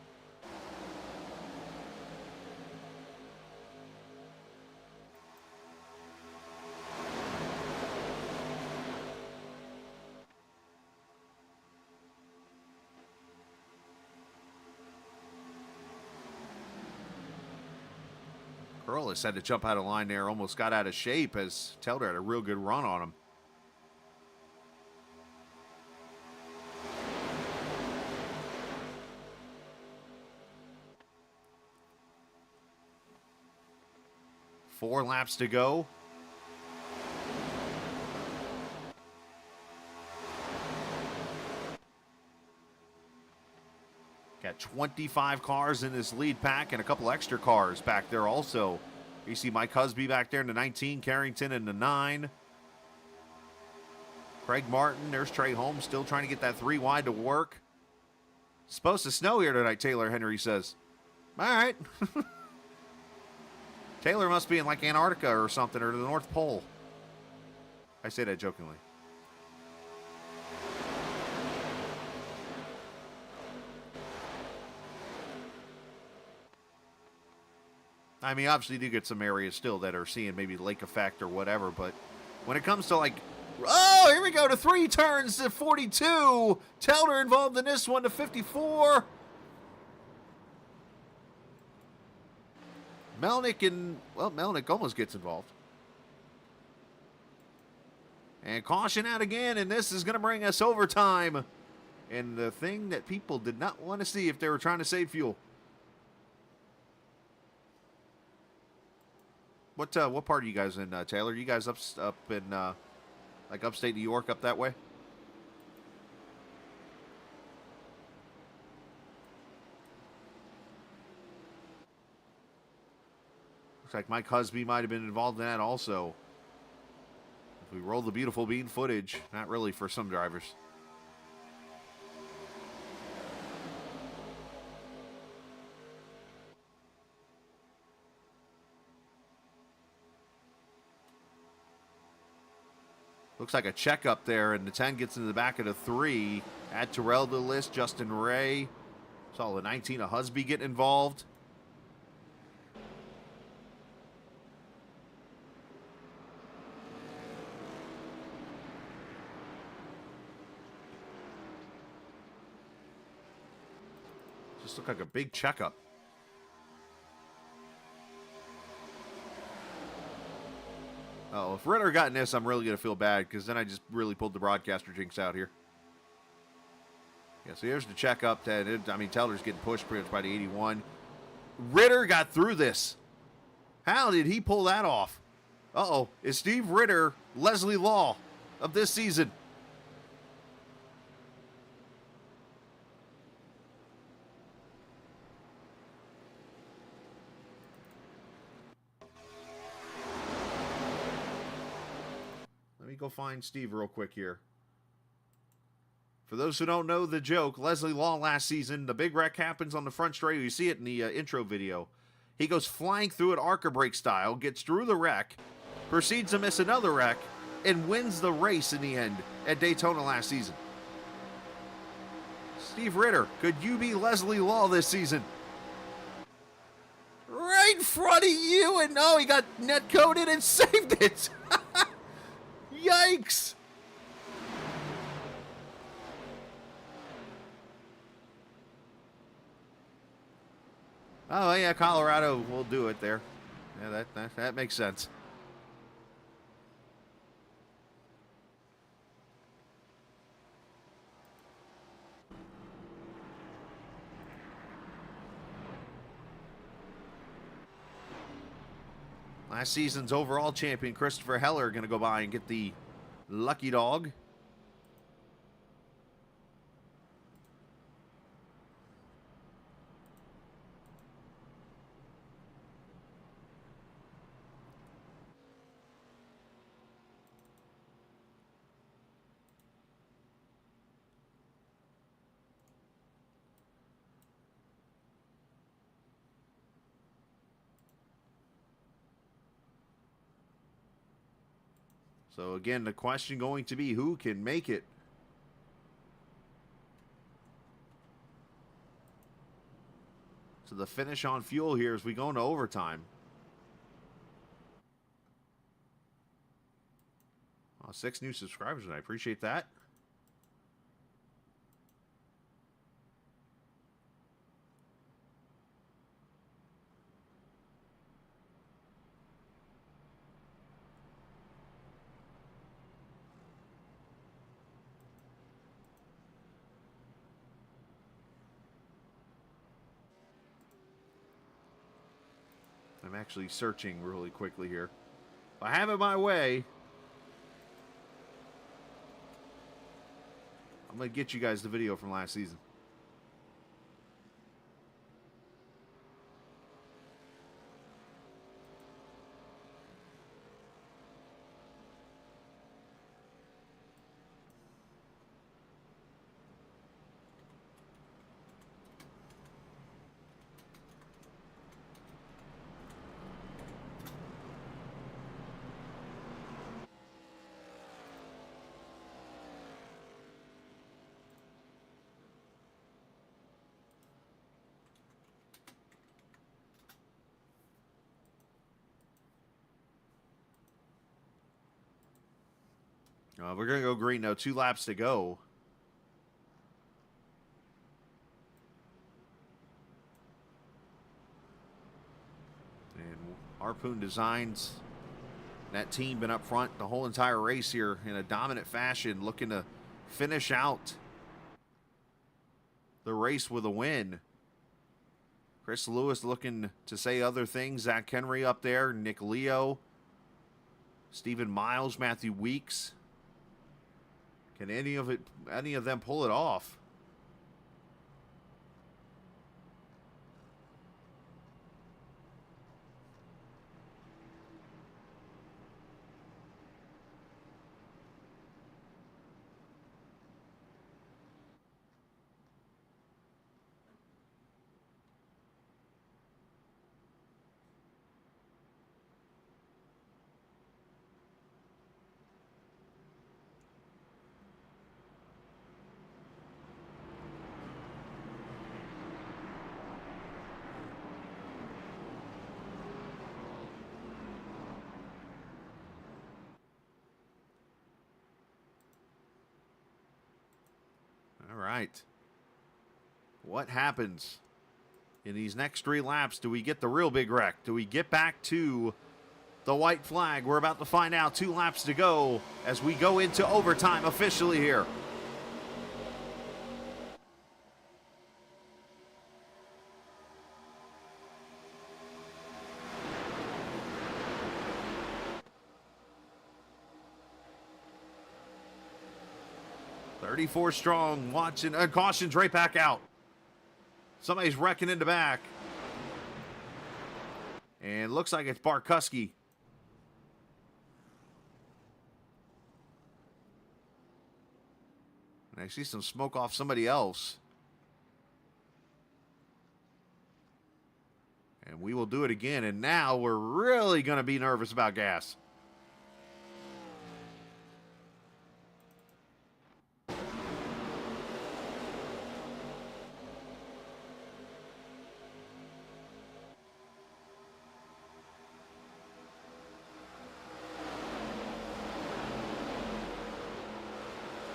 C: Corliss had to jump out of line there, almost got out of shape as Telder had a real good run on him. Four laps to go. Got 25 cars in this lead pack and a couple extra cars back there also. You see Mike Husby back there in the 19, Carrington in the 9. Craig Martin, there's Trey Holmes still trying to get that 3 wide to work. It's supposed to snow here tonight, Taylor Henry says. All right. Taylor must be in like Antarctica or something, or the North Pole. I say that jokingly. I mean, obviously you do get some areas still that are seeing maybe lake effect or whatever, but when it comes to like, oh, here we go to 3 turns to 42. Telder involved in this one to 54. Melnick and, well, Melnick almost gets involved. And caution out again, and this is going to bring us overtime. And the thing that people did not want to see if they were trying to save fuel. What part are you guys in, Taylor? You guys up in, like upstate New York, up that way? Looks like Mike Husby might have been involved in that also. If we roll the beautiful bean footage, not really for some drivers. Looks like a checkup there, and the 10 gets into the back of the 3. Add Terrell to the list, Justin Ray. Saw the 19 of Husby get involved. Just looked like a big checkup. Oh, if Ritter got in this, I'm really going to feel bad, because then I just really pulled the broadcaster jinx out here. Yeah, so here's the checkup. I mean, Teller's getting pushed pretty much by the 81. Ritter got through this. How did he pull that off? Uh-oh. Is Steve Ritter Leslie Law of this season? Let me go find Steve real quick here. For those who don't know the joke, Leslie Law last season, the big wreck happens on the front straight. You see it in the intro video. He goes flying through it ARCA brake style, gets through the wreck, proceeds to miss another wreck, and wins the race in the end at Daytona last season. Steve Ritter, could you be Leslie Law this season? Right in front of you, and no, he got net coded and saved it. Yikes. Oh, yeah, Colorado will do it there. Yeah, that makes sense. Last season's overall champion, Christopher Heller, going to go by and get the lucky dog. So again, the question going to be, who can make it to the finish on fuel here as we go into overtime? Oh, 6 new subscribers, and I appreciate that. I'm actually searching really quickly here. If I have it my way, I'm going to get you guys the video from last season. We're going to go green now. 2 laps to go. And Harpoon Designs. That team been up front the whole entire race here in a dominant fashion, looking to finish out the race with a win. Chris Lewis looking to say other things. Zach Henry up there, Nick Leo, Stephen Miles, Matthew Weeks. Can any of them pull it off? All right. What happens in these next 3 laps? Do we get the real big wreck? Do we get back to the white flag? We're about to find out. 2 laps to go as we go into overtime officially here. .34 strong, watching, caution's right back out. Somebody's wrecking in the back. And looks like it's Barkuski. And I see some smoke off somebody else. And we will do it again. And now we're really going to be nervous about gas.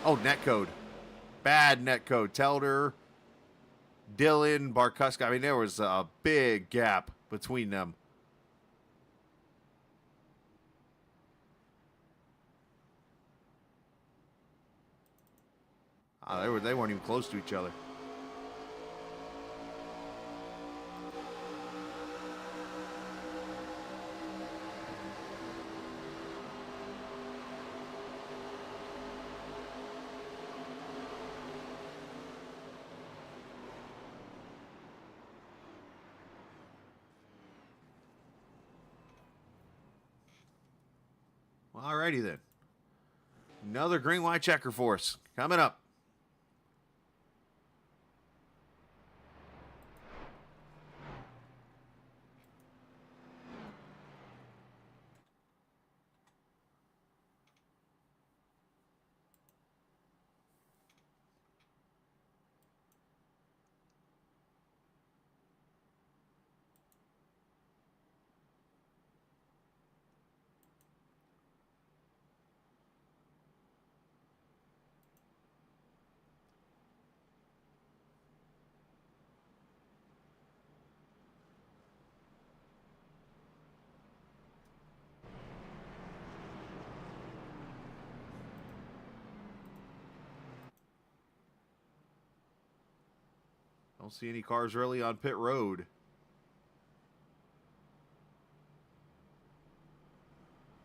C: Oh, netcode. Bad netcode. Telder, Dylan, Barkuska. I mean, there was a big gap between them. They weren't even close to each other. Alrighty then. Another green-white checker for us coming up. Don't see any cars really on pit road.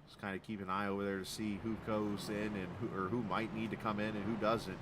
C: Just kind of keep an eye over there to see who goes in and who might need to come in and who doesn't.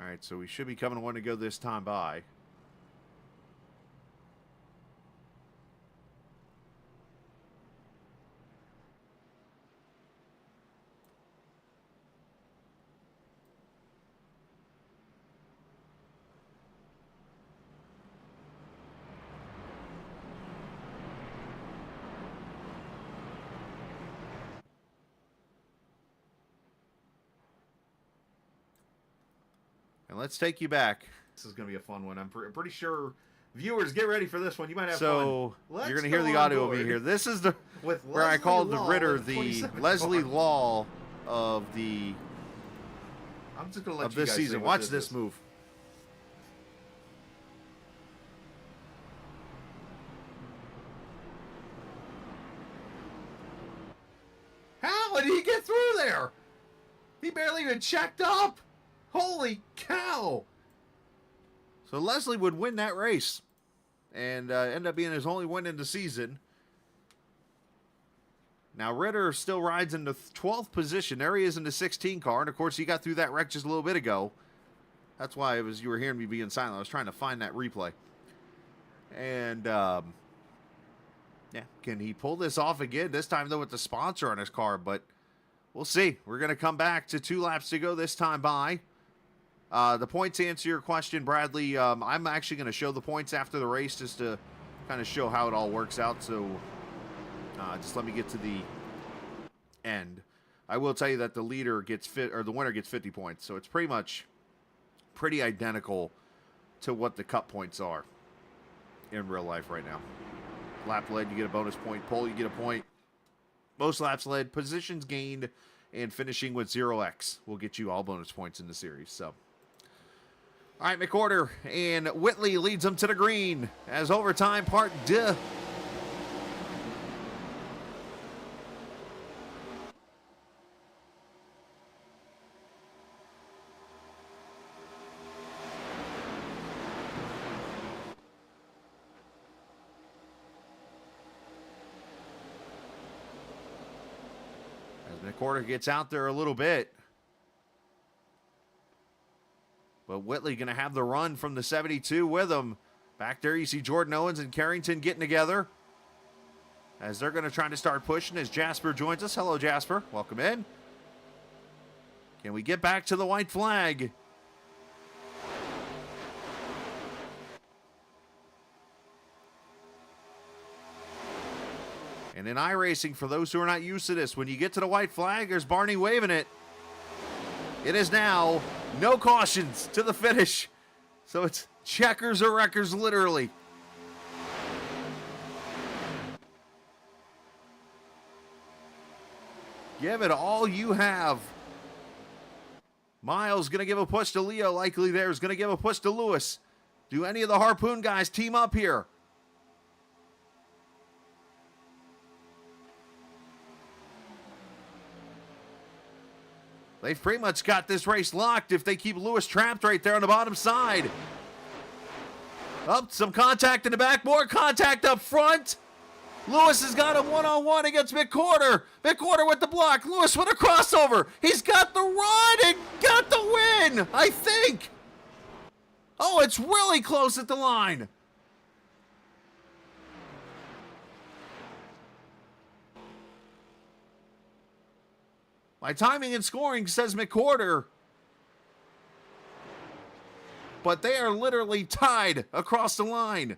C: All right, so we should be coming one to go this time by. And let's take you back. This is going to be a fun one. I'm pretty sure viewers, get ready for this one. You might have fun. So you're going to hear the audio over here. This is the where I called the Ritter the Leslie Law of the
D: I'm just gonna let
C: of
D: you
C: this
D: guys
C: season.
D: say what
C: Watch
D: this
C: this
D: is.
C: move.
D: How did he get through there? He barely even checked up. Holy cow!
C: So Leslie would win that race and end up being his only win in the season. Now Ritter still rides in the 12th position. There he is in the 16 car, and of course he got through that wreck just a little bit ago. That's why you were hearing me being silent. I was trying to find that replay. And yeah, can he pull this off again? This time though with the sponsor on his car, but we'll see. We're going to come back to 2 laps to go this time by. The points, to answer your question, Bradley, I'm actually going to show the points after the race just to kind of show how it all works out. So just let me get to the end. I will tell you that the leader gets the winner gets 50 points. So it's pretty identical to what the cup points are in real life right now. Lap led, you get a bonus point. Pole, you get a point. Most laps led, positions gained, and finishing with 0x will get you all bonus points in the series. So, all right, McWhorter and Whitley leads them to the green as overtime part deux. McWhorter gets out there a little bit. But Whitley going to have the run from the 72 with him. Back there you see Jordan Owens and Carrington getting together as they're going to try to start pushing as Jasper joins us. Hello, Jasper. Welcome in. Can we get back to the white flag? And in iRacing, for those who are not used to this, when you get to the white flag, there's Barney waving it. It is now no cautions to the finish. So it's checkers or wreckers, literally. Give it all you have. Miles going to give a push to Leo. Likely there's going to give a push to Lewis. Do any of the Harpoon guys team up here? They've pretty much got this race locked if they keep Lewis trapped right there on the bottom side. Up, some contact in the back, more contact up front. Lewis has got him one-on-one against McWhorter. McWhorter with the block. Lewis with a crossover. He's got the run and got the win, I think. Oh, it's really close at the line. My timing and scoring says McWhorter. But they are literally tied across the line.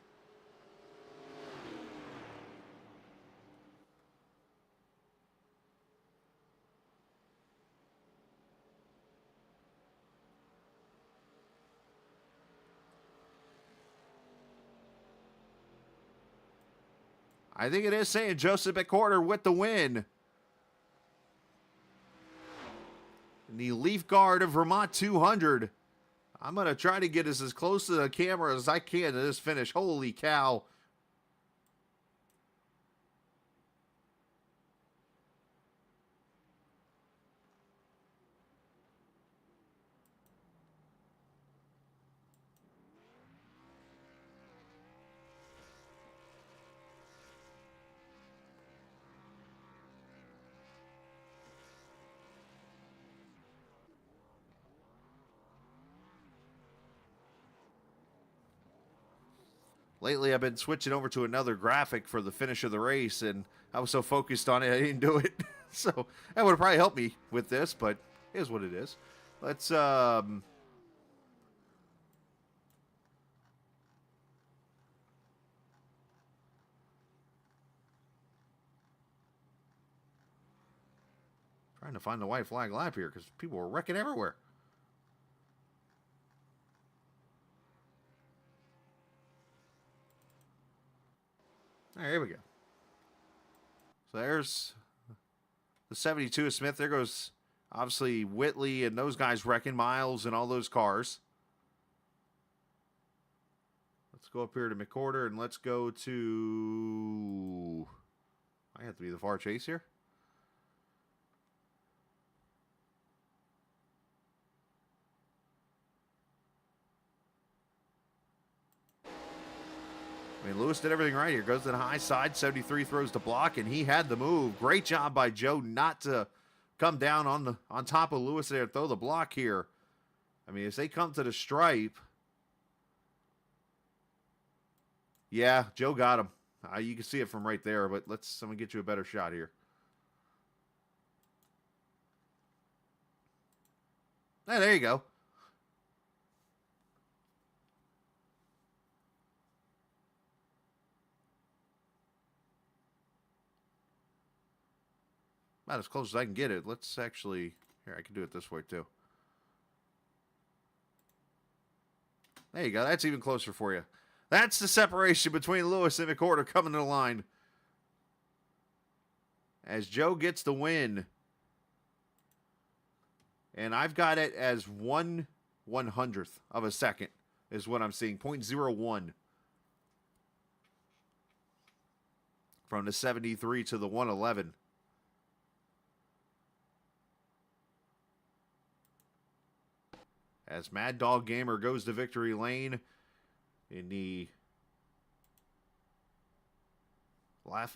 C: I think it is saying Joseph McWhorter with the win. In the Leafguard of Vermont 200. I'm going to try to get us as close to the camera as I can to this finish. Holy cow. lately I've been switching over to another graphic for the finish of the race, and I was so focused on it I didn't do it. So that would have probably helped me with this, but it is what it is. Let's trying to find the white flag lap here because people were wrecking everywhere. All right, here we go. So there's the 72 of Smith. There goes, obviously, Whitley and those guys wrecking, Miles and all those cars. Let's go up here to McWhorter and let's go to... I have to be the far chase here. I mean, Lewis did everything right here. Goes to the high side. 73 throws the block, and he had the move. Great job by Joe not to come down on top of Lewis there and throw the block here. I mean, as they come to the stripe, yeah, Joe got him. You can see it from right there, but let's someone get you a better shot here. Hey, there you go. About as close as I can get it. Let's actually... Here, I can do it this way, too. There you go. That's even closer for you. That's the separation between Lewis and McWhorter coming to the line. As Joe gets the win. And I've got it as 1/100th of a second is what I'm seeing. 0.01. From the 73 to the 111. As Mad Dog Gamer goes to victory lane in the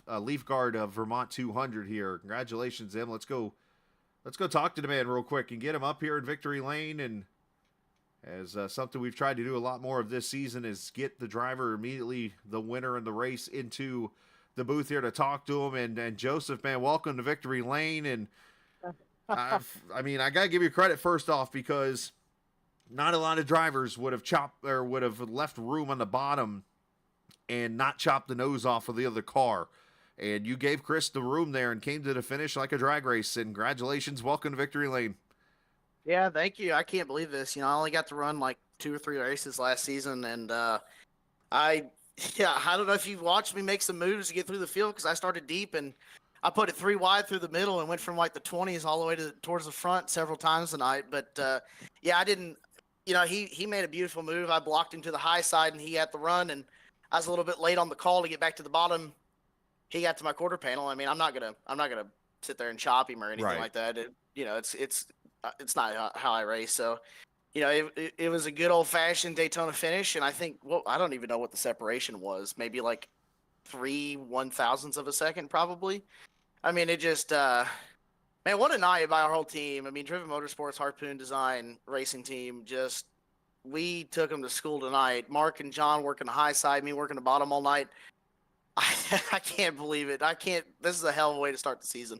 C: Leafguard of Vermont 200 here. Congratulations, him. Let's go talk to the man real quick and get him up here in victory lane. And as something we've tried to do a lot more of this season is get the driver immediately, the winner in the race, into the booth here to talk to him. And Joseph, man, welcome to victory lane. And I mean, I got to give you credit first off because not a lot of drivers would have chopped or would have left room on the bottom and not chopped the nose off of the other car. And you gave Chris the room there and came to the finish like a drag race. And congratulations. Welcome to victory lane.
H: Yeah, thank you. I can't believe this. I only got to run like 2 or 3 races last season. And I don't know if you've watched me make some moves to get through the field because I started deep and I put it 3 wide through the middle and went from like the 20s all the way towards the front several times tonight. But yeah, I didn't. He made a beautiful move. I blocked him to the high side, and he had the run, and I was a little bit late on the call to get back to the bottom. He got to my quarter panel. I mean, I'm not gonna sit there and chop him or anything like that. It's not how I race. So, it was a good old fashioned Daytona finish, and I think I don't even know what the separation was. Maybe like 3 1,000ths of a second, probably. I mean, it just. Man, what a night by our whole team. I mean, Driven Motorsports, Harpoon Design racing team, we took them to school tonight. Mark and John working the high side, me working the bottom all night. I can't believe it. This is a hell of a way to start the season.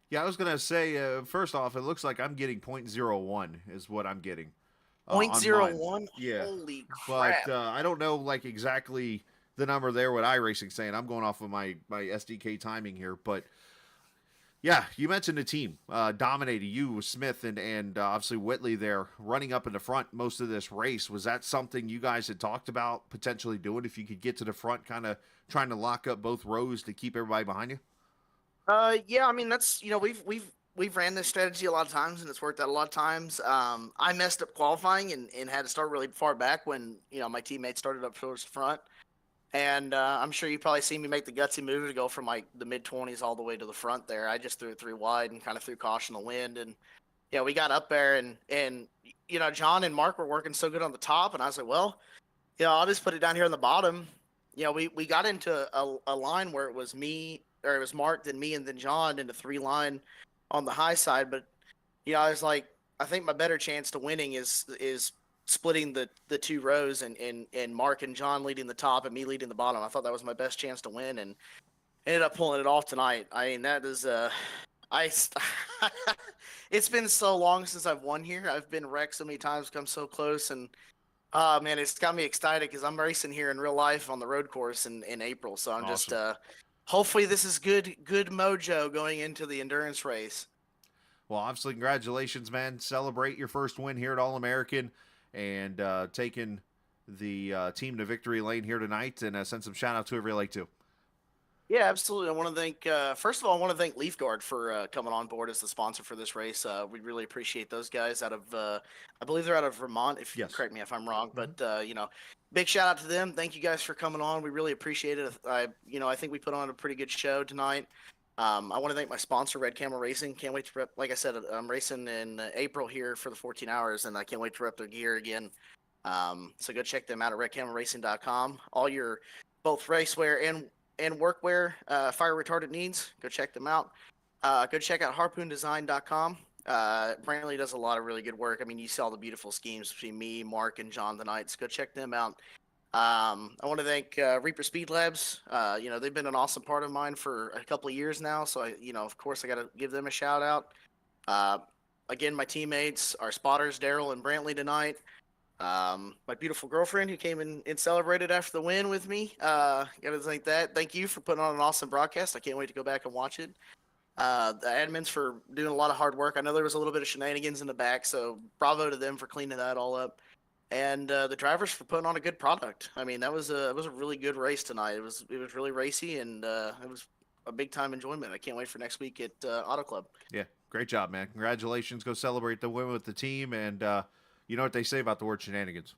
C: Yeah, I was going to say, first off, it looks like I'm getting 0.01 is what I'm getting.
H: 0.01?
C: Yeah.
H: Holy crap.
C: But I don't know exactly the number there, what iRacing's saying. I'm going off of my SDK timing here, but... Yeah, you mentioned the team dominated you, Smith, and obviously Whitley there running up in the front most of this race. Was that something you guys had talked about potentially doing if you could get to the front, kind of trying to lock up both rows to keep everybody behind you?
H: Yeah, I mean that's we've ran this strategy a lot of times and it's worked out a lot of times. I messed up qualifying and had to start really far back when my teammates started up towards the front. And I'm sure you probably seen me make the gutsy move to go from like the mid-20s all the way to the front there. I just threw it 3 wide and kind of threw caution to the wind. And, we got up there and John and Mark were working so good on the top. And I was like, well, I'll just put it down here on the bottom. We got into a line where it was Mark, then me, and then John into 3 line on the high side. But, I was like, I think my better chance to winning is splitting the two rows and Mark and John leading the top and me leading the bottom. I thought that was my best chance to win, and ended up pulling it off tonight. I mean, that is it's been so long since I've won here. I've been wrecked so many times, come so close, and man, it's got me excited because I'm racing here in real life on the road course in April. So I'm just hopefully this is good mojo going into the endurance race.
C: Well, obviously, congratulations, man. Celebrate your first win here at All-American and taking the team to victory lane here tonight, and send some shout-out to whoever you like to.
H: Yeah, absolutely. I want to thank, first of all, I want to thank Leafguard for coming on board as the sponsor for this race. We really appreciate those guys out of, I believe they're out of Vermont, if
C: Yes.
H: correct me if I'm wrong, but, big shout out to them. Thank you guys for coming on. We really appreciate it. I think we put on a pretty good show tonight. I want to thank my sponsor, Red Camel Racing. Can't wait to rep, like I said, I'm racing in April here for the 14 hours, and I can't wait to rep their gear again. So go check them out at redcamelracing.com. All your both racewear and workwear, fire retardant needs, go check them out. Go check out harpoondesign.com. Brantley does a lot of really good work. I mean, you saw the beautiful schemes between me, Mark, and John tonight, so go check them out. I want to thank Reaper Speed Labs. They've been an awesome part of mine for a couple of years now, so of course I got to give them a shout out. Again, my teammates, our spotters, Daryl and Brantley tonight. My beautiful girlfriend who came in and celebrated after the win with me. Gotta thank that. Thank you for putting on an awesome broadcast. I can't wait to go back and watch it. The admins for doing a lot of hard work. I know there was a little bit of shenanigans in the back, so bravo to them for cleaning that all up. And the drivers for putting on a good product. I mean, it was a really good race tonight. It was really racy, and it was a big time enjoyment. I can't wait for next week at Auto Club.
C: Yeah, great job, man. Congratulations. Go celebrate the win with the team, and you know what they say about the word shenanigans.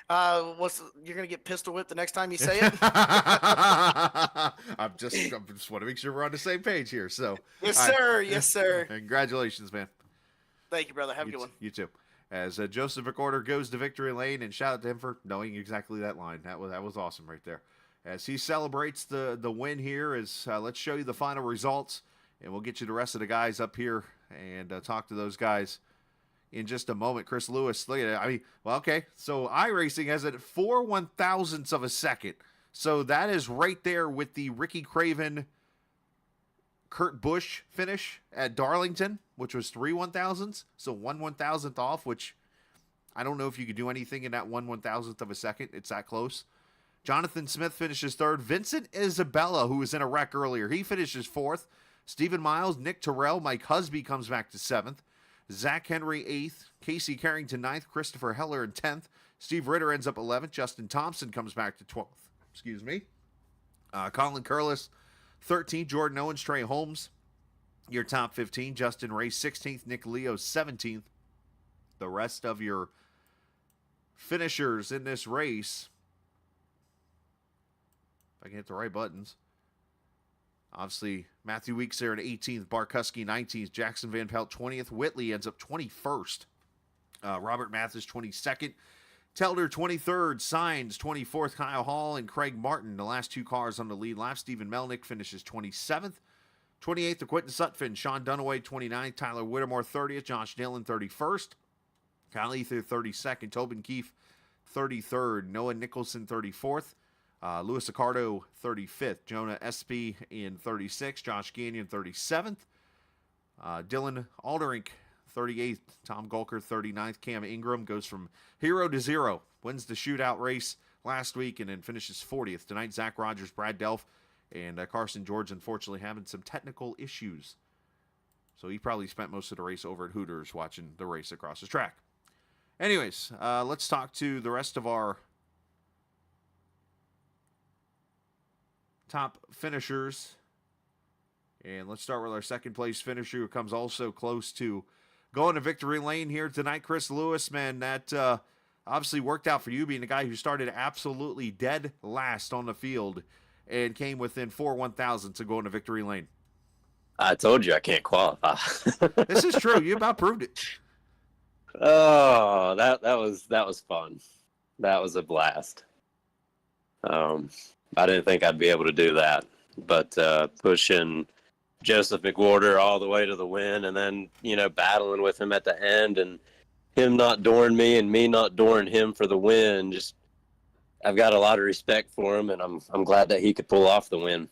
H: You're gonna get pistol whipped the next time you say it?
C: I just want to make sure we're on the same page here. So
H: Yes, sir. Yes, sir.
C: Congratulations, man.
H: Thank you, brother. Have a good one.
C: You too. As Joseph McOrder goes to victory lane, and shout out to him for knowing exactly that line. That was awesome right there. As he celebrates the win here, let's show you the final results, and we'll get you the rest of the guys up here and talk to those guys in just a moment. Chris Lewis, look at it. I mean, well, okay. So iRacing has it at 4 1,000ths of a second. So that is right there with the Ricky Craven, Kurt Busch finish at Darlington, which was 3 1,000ths. So 1 1,000th off, which I don't know if you could do anything in that 1 1,000th of a second. It's that close. Jonathan Smith finishes third. Vincent Isabella, who was in a wreck earlier, he finishes fourth. Stephen Miles, Nick Terrell, Mike Husby comes back to seventh. Zach Henry 8th, Casey Carrington 9th, Christopher Heller in 10th, Steve Ritter ends up 11th, Justin Thompson comes back to 12th. Excuse me. Colin Curlis 13th, Jordan Owens, Trey Holmes, your top 15. Justin Ray 16th, Nick Leo 17th. The rest of your finishers in this race, if I can hit the right buttons. Obviously, Matthew Weeks there at 18th, Bart Kuski 19th, Jackson Van Pelt 20th, Whitley ends up 21st, Robert Mathis 22nd, Telder 23rd, Signs 24th, Kyle Hall and Craig Martin, the last two cars on the lead lap. Stephen Melnick finishes 27th, 28th to Quentin Sutphin, Sean Dunaway 29th, Tyler Whittemore 30th, Josh Dillon 31st, Kyle Ether 32nd, Tobin Keefe 33rd, Noah Nicholson 34th, Louis Accardo 35th, Jonah Espy in 36th, Josh Gagnon 37th, Dylan Alderink 38th, Tom Golker 39th, Cam Ingram goes from hero to zero, wins the shootout race last week and then finishes 40th. Tonight, Zach Rogers, Brad Delph, and Carson George unfortunately having some technical issues. So he probably spent most of the race over at Hooters watching the race across the track. Anyways, let's talk to the rest of our top finishers. And let's start with our second place finisher who comes also close to going to victory lane here tonight. Chris Lewis, man, that obviously worked out for you, being the guy who started absolutely dead last on the field and came within 4 1,000 to go into victory lane.
I: I told you I can't qualify.
C: This is true. You about proved it.
I: Oh, that was fun. That was a blast. I didn't think I'd be able to do that, but pushing Joseph McWhorter all the way to the win, and then battling with him at the end, and him not dooring me and me not dooring him for the win. Just I've got a lot of respect for him, and I'm glad that he could pull off the win.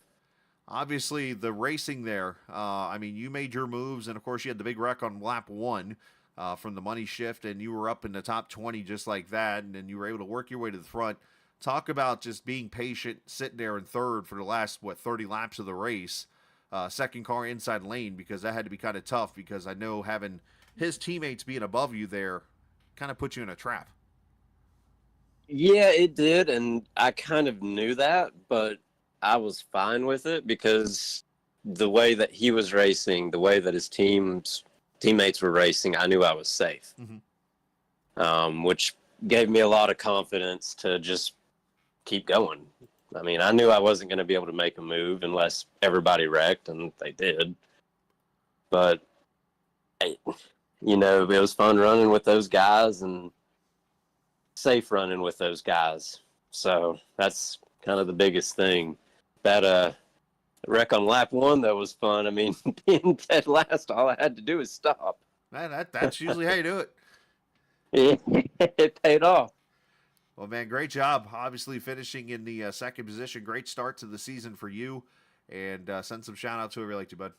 C: Obviously, the racing there, I mean, you made your moves, and of course, you had the big wreck on lap 1 from the money shift, and you were up in the top 20 just like that, and then you were able to work your way to the front. Talk about just being patient, sitting there in third for the last, 30 laps of the race. Second car inside lane, because that had to be kind of tough, because I know having his teammates being above you there kind of put you in a trap.
I: Yeah, it did, and I kind of knew that, but I was fine with it because the way that he was racing, the way that his teammates were racing, I knew I was safe, which gave me a lot of confidence to just keep going. I mean, I knew I wasn't going to be able to make a move unless everybody wrecked, and they did. But, it was fun running with those guys and safe running with those guys. So that's kind of the biggest thing. That wreck on lap 1, that was fun. I mean, being dead last, all I had to do was stop.
C: That's usually how you do it.
I: It paid off.
C: Well, man, great job. Obviously, finishing in the second position. Great start to the season for you. And send some shout-outs to whoever you like to, bud.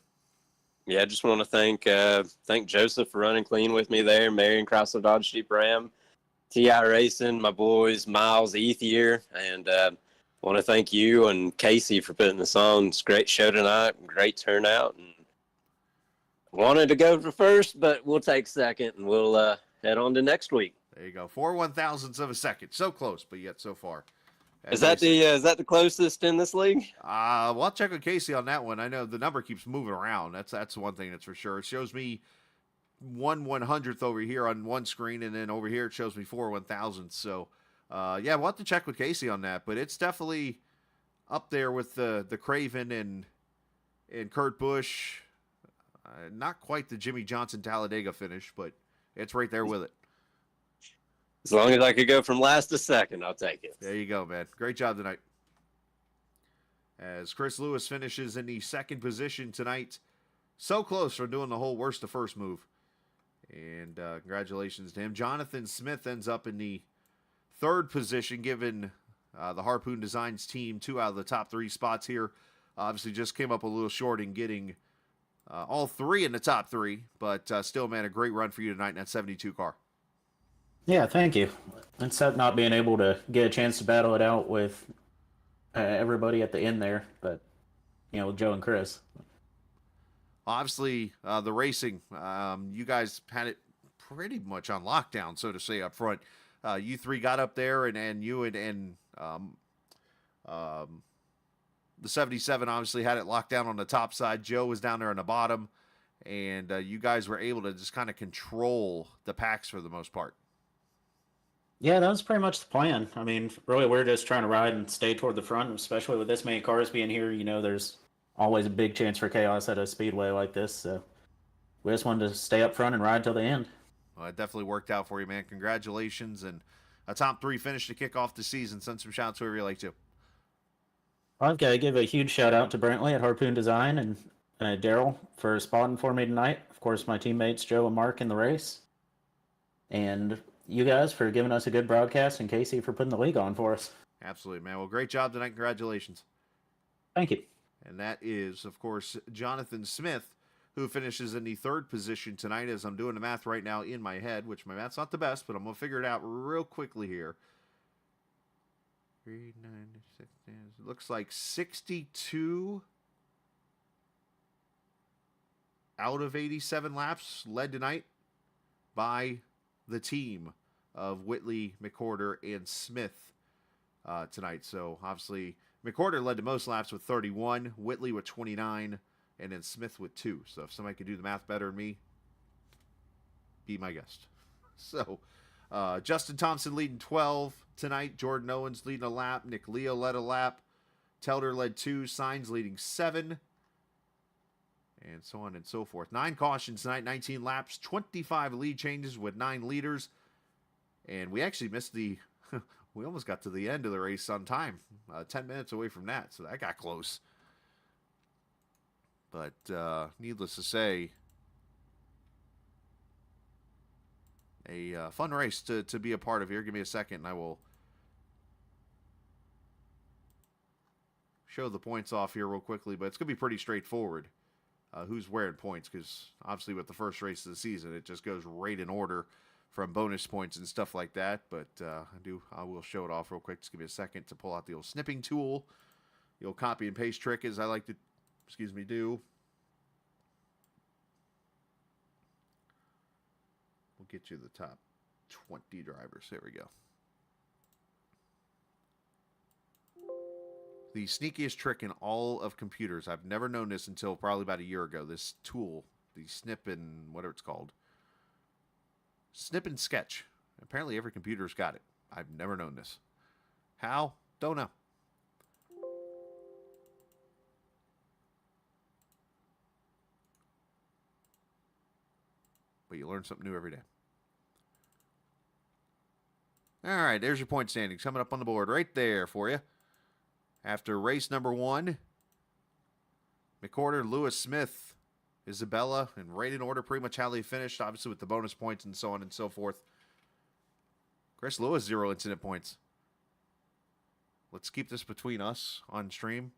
I: Yeah, I just want to thank Joseph for running clean with me there, Marion Chrysler Dodge Jeep Ram, TI Racing, my boys, Miles, Ethier, and want to thank you and Casey for putting this on. It's a great show tonight, great turnout. And wanted to go for first, but we'll take second, and we'll head on to next week.
C: There you go. 4 1,000ths of a second. So close, but yet so far.
I: Is that the closest in this league?
C: Well, I'll check with Casey on that one. I know the number keeps moving around. That's one thing that's for sure. It shows me 1/100th over here on one screen, and then over here it shows me 4 1,000ths. So, yeah, we'll have to check with Casey on that. But it's definitely up there with the Craven and Kurt Busch. Not quite the Jimmy Johnson Talladega finish, but it's right there with it.
I: As long as I could go from last to second, I'll take it.
C: There you go, man. Great job tonight. As Chris Lewis finishes in the second position tonight. So close from doing the whole worst to first move. And congratulations to him. Jonathan Smith ends up in the third position, giving the Harpoon Designs team 2 out of the top 3 spots here. Obviously just came up a little short in getting all 3 in the top 3. But still, man, a great run for you tonight in that 72 car.
J: Yeah, thank you. Except not being able to get a chance to battle it out with everybody at the end there, but, with Joe and Chris.
C: Obviously, the racing, you guys had it pretty much on lockdown, so to say, up front. You 3 got up there, and you and the 77 obviously had it locked down on the top side. Joe was down there on the bottom, and you guys were able to just kind of control the packs for the most part.
J: Yeah, that was pretty much the plan. I mean, really, we're just trying to ride and stay toward the front, especially with this many cars being here. There's always a big chance for chaos at a speedway like this. So we just wanted to stay up front and ride till the end.
C: Well, it definitely worked out for you, man. Congratulations. And a top 3 finish to kick off the season. Send some shouts whoever you like to.
J: I've got to give a huge shout out to Brentley at Harpoon Design and Daryl for spotting for me tonight. Of course, my teammates Joe and Mark in the race. And you guys for giving us a good broadcast, and Casey for putting the league on for us.
C: Absolutely, man. Well, great job tonight. Congratulations.
J: Thank you.
C: And that is, of course, Jonathan Smith, who finishes in the third position tonight, as I'm doing the math right now in my head, which my math's not the best, but I'm going to figure it out real quickly here. 3, 9, 6, it looks like 62 out of 87 laps led tonight by the team of Whitley, McCorder, and Smith tonight. So, obviously, McCorder led to most laps with 31, Whitley with 29, and then Smith with 2. So, if somebody could do the math better than me, be my guest. So, Justin Thompson leading 12 tonight. Jordan Owens leading a lap. Nick Leo led a lap. Telder led 2. Signs leading 7. And so on and so forth. 9 cautions tonight, 19 laps, 25 lead changes with 9 leaders. And we actually missed we almost got to the end of the race on time. 10 minutes away from that, so that got close. But needless to say, a fun race to be a part of here. Give me a second, and I will show the points off here real quickly, but it's going to be pretty straightforward. Who's wearing points, because obviously with the first race of the season, it just goes right in order from bonus points and stuff like that. But I will show it off real quick. Just give me a second to pull out the old snipping tool. The old copy and paste trick, as I like to, do. We'll get you the top 20 drivers. There we go. The sneakiest trick in all of computers. I've never known this until probably about a year ago. This tool, the snip and whatever it's called. Snip and sketch. Apparently every computer's got it. I've never known this. How? Don't know. But you learn something new every day. All right, there's your point standings coming up on the board right there for you. After race number 1, McCorder, Lewis, Smith, Isabella, and right in order pretty much how they finished, obviously with the bonus points and so on and so forth. Chris Lewis, 0 incident points. Let's keep this between us on stream.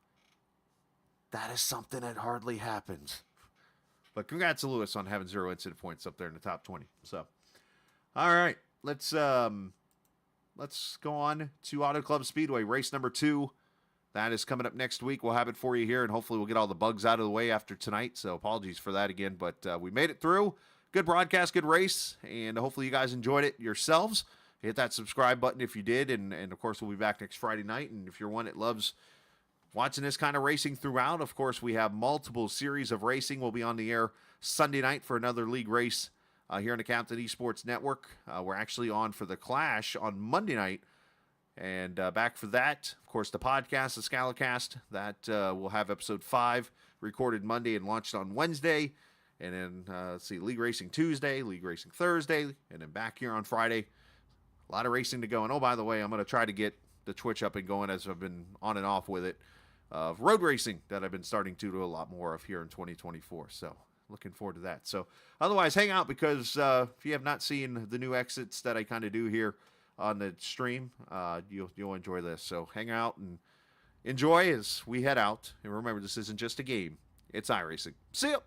C: That is something that hardly happens. But congrats to Lewis on having 0 incident points up there in the top 20. So, all right, let's go on to Auto Club Speedway, race number 2. That is coming up next week. We'll have it for you here, and hopefully we'll get all the bugs out of the way after tonight. So apologies for that again, but we made it through. Good broadcast, good race, and hopefully you guys enjoyed it yourselves. Hit that subscribe button if you did, and of course we'll be back next Friday night. And if you're one that loves watching this kind of racing throughout, of course we have multiple series of racing. We'll be on the air Sunday night for another league race here on the Captain Esports Network. We're actually on for the Clash on Monday night. And back for that, of course, the podcast, the Scalicast, that will have episode 5 recorded Monday and launched on Wednesday. And then, let's see, League Racing Tuesday, League Racing Thursday, and then back here on Friday. A lot of racing to go. And, oh, by the way, I'm going to try to get the Twitch up and going as I've been on and off with it. Of road racing that I've been starting to do a lot more of here in 2024. So, looking forward to that. So, otherwise, hang out because if you have not seen the new exits that I kind of do here on the stream, you'll enjoy this. So hang out and enjoy as we head out. And remember, this isn't just a game. It's iRacing. See ya!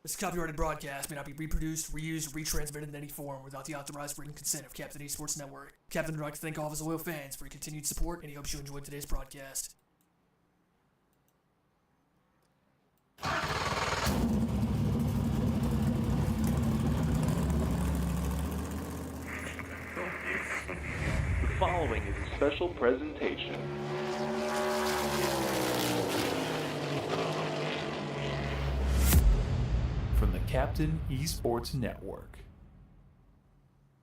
K: This copyrighted broadcast may not be reproduced, reused, or retransmitted in any form without the authorized written consent of Captain Esports Network. Captain would like to thank all of his loyal fans for your continued support, and he hopes you enjoyed today's broadcast.
B: The following is a special presentation. From the Captain Esports Network.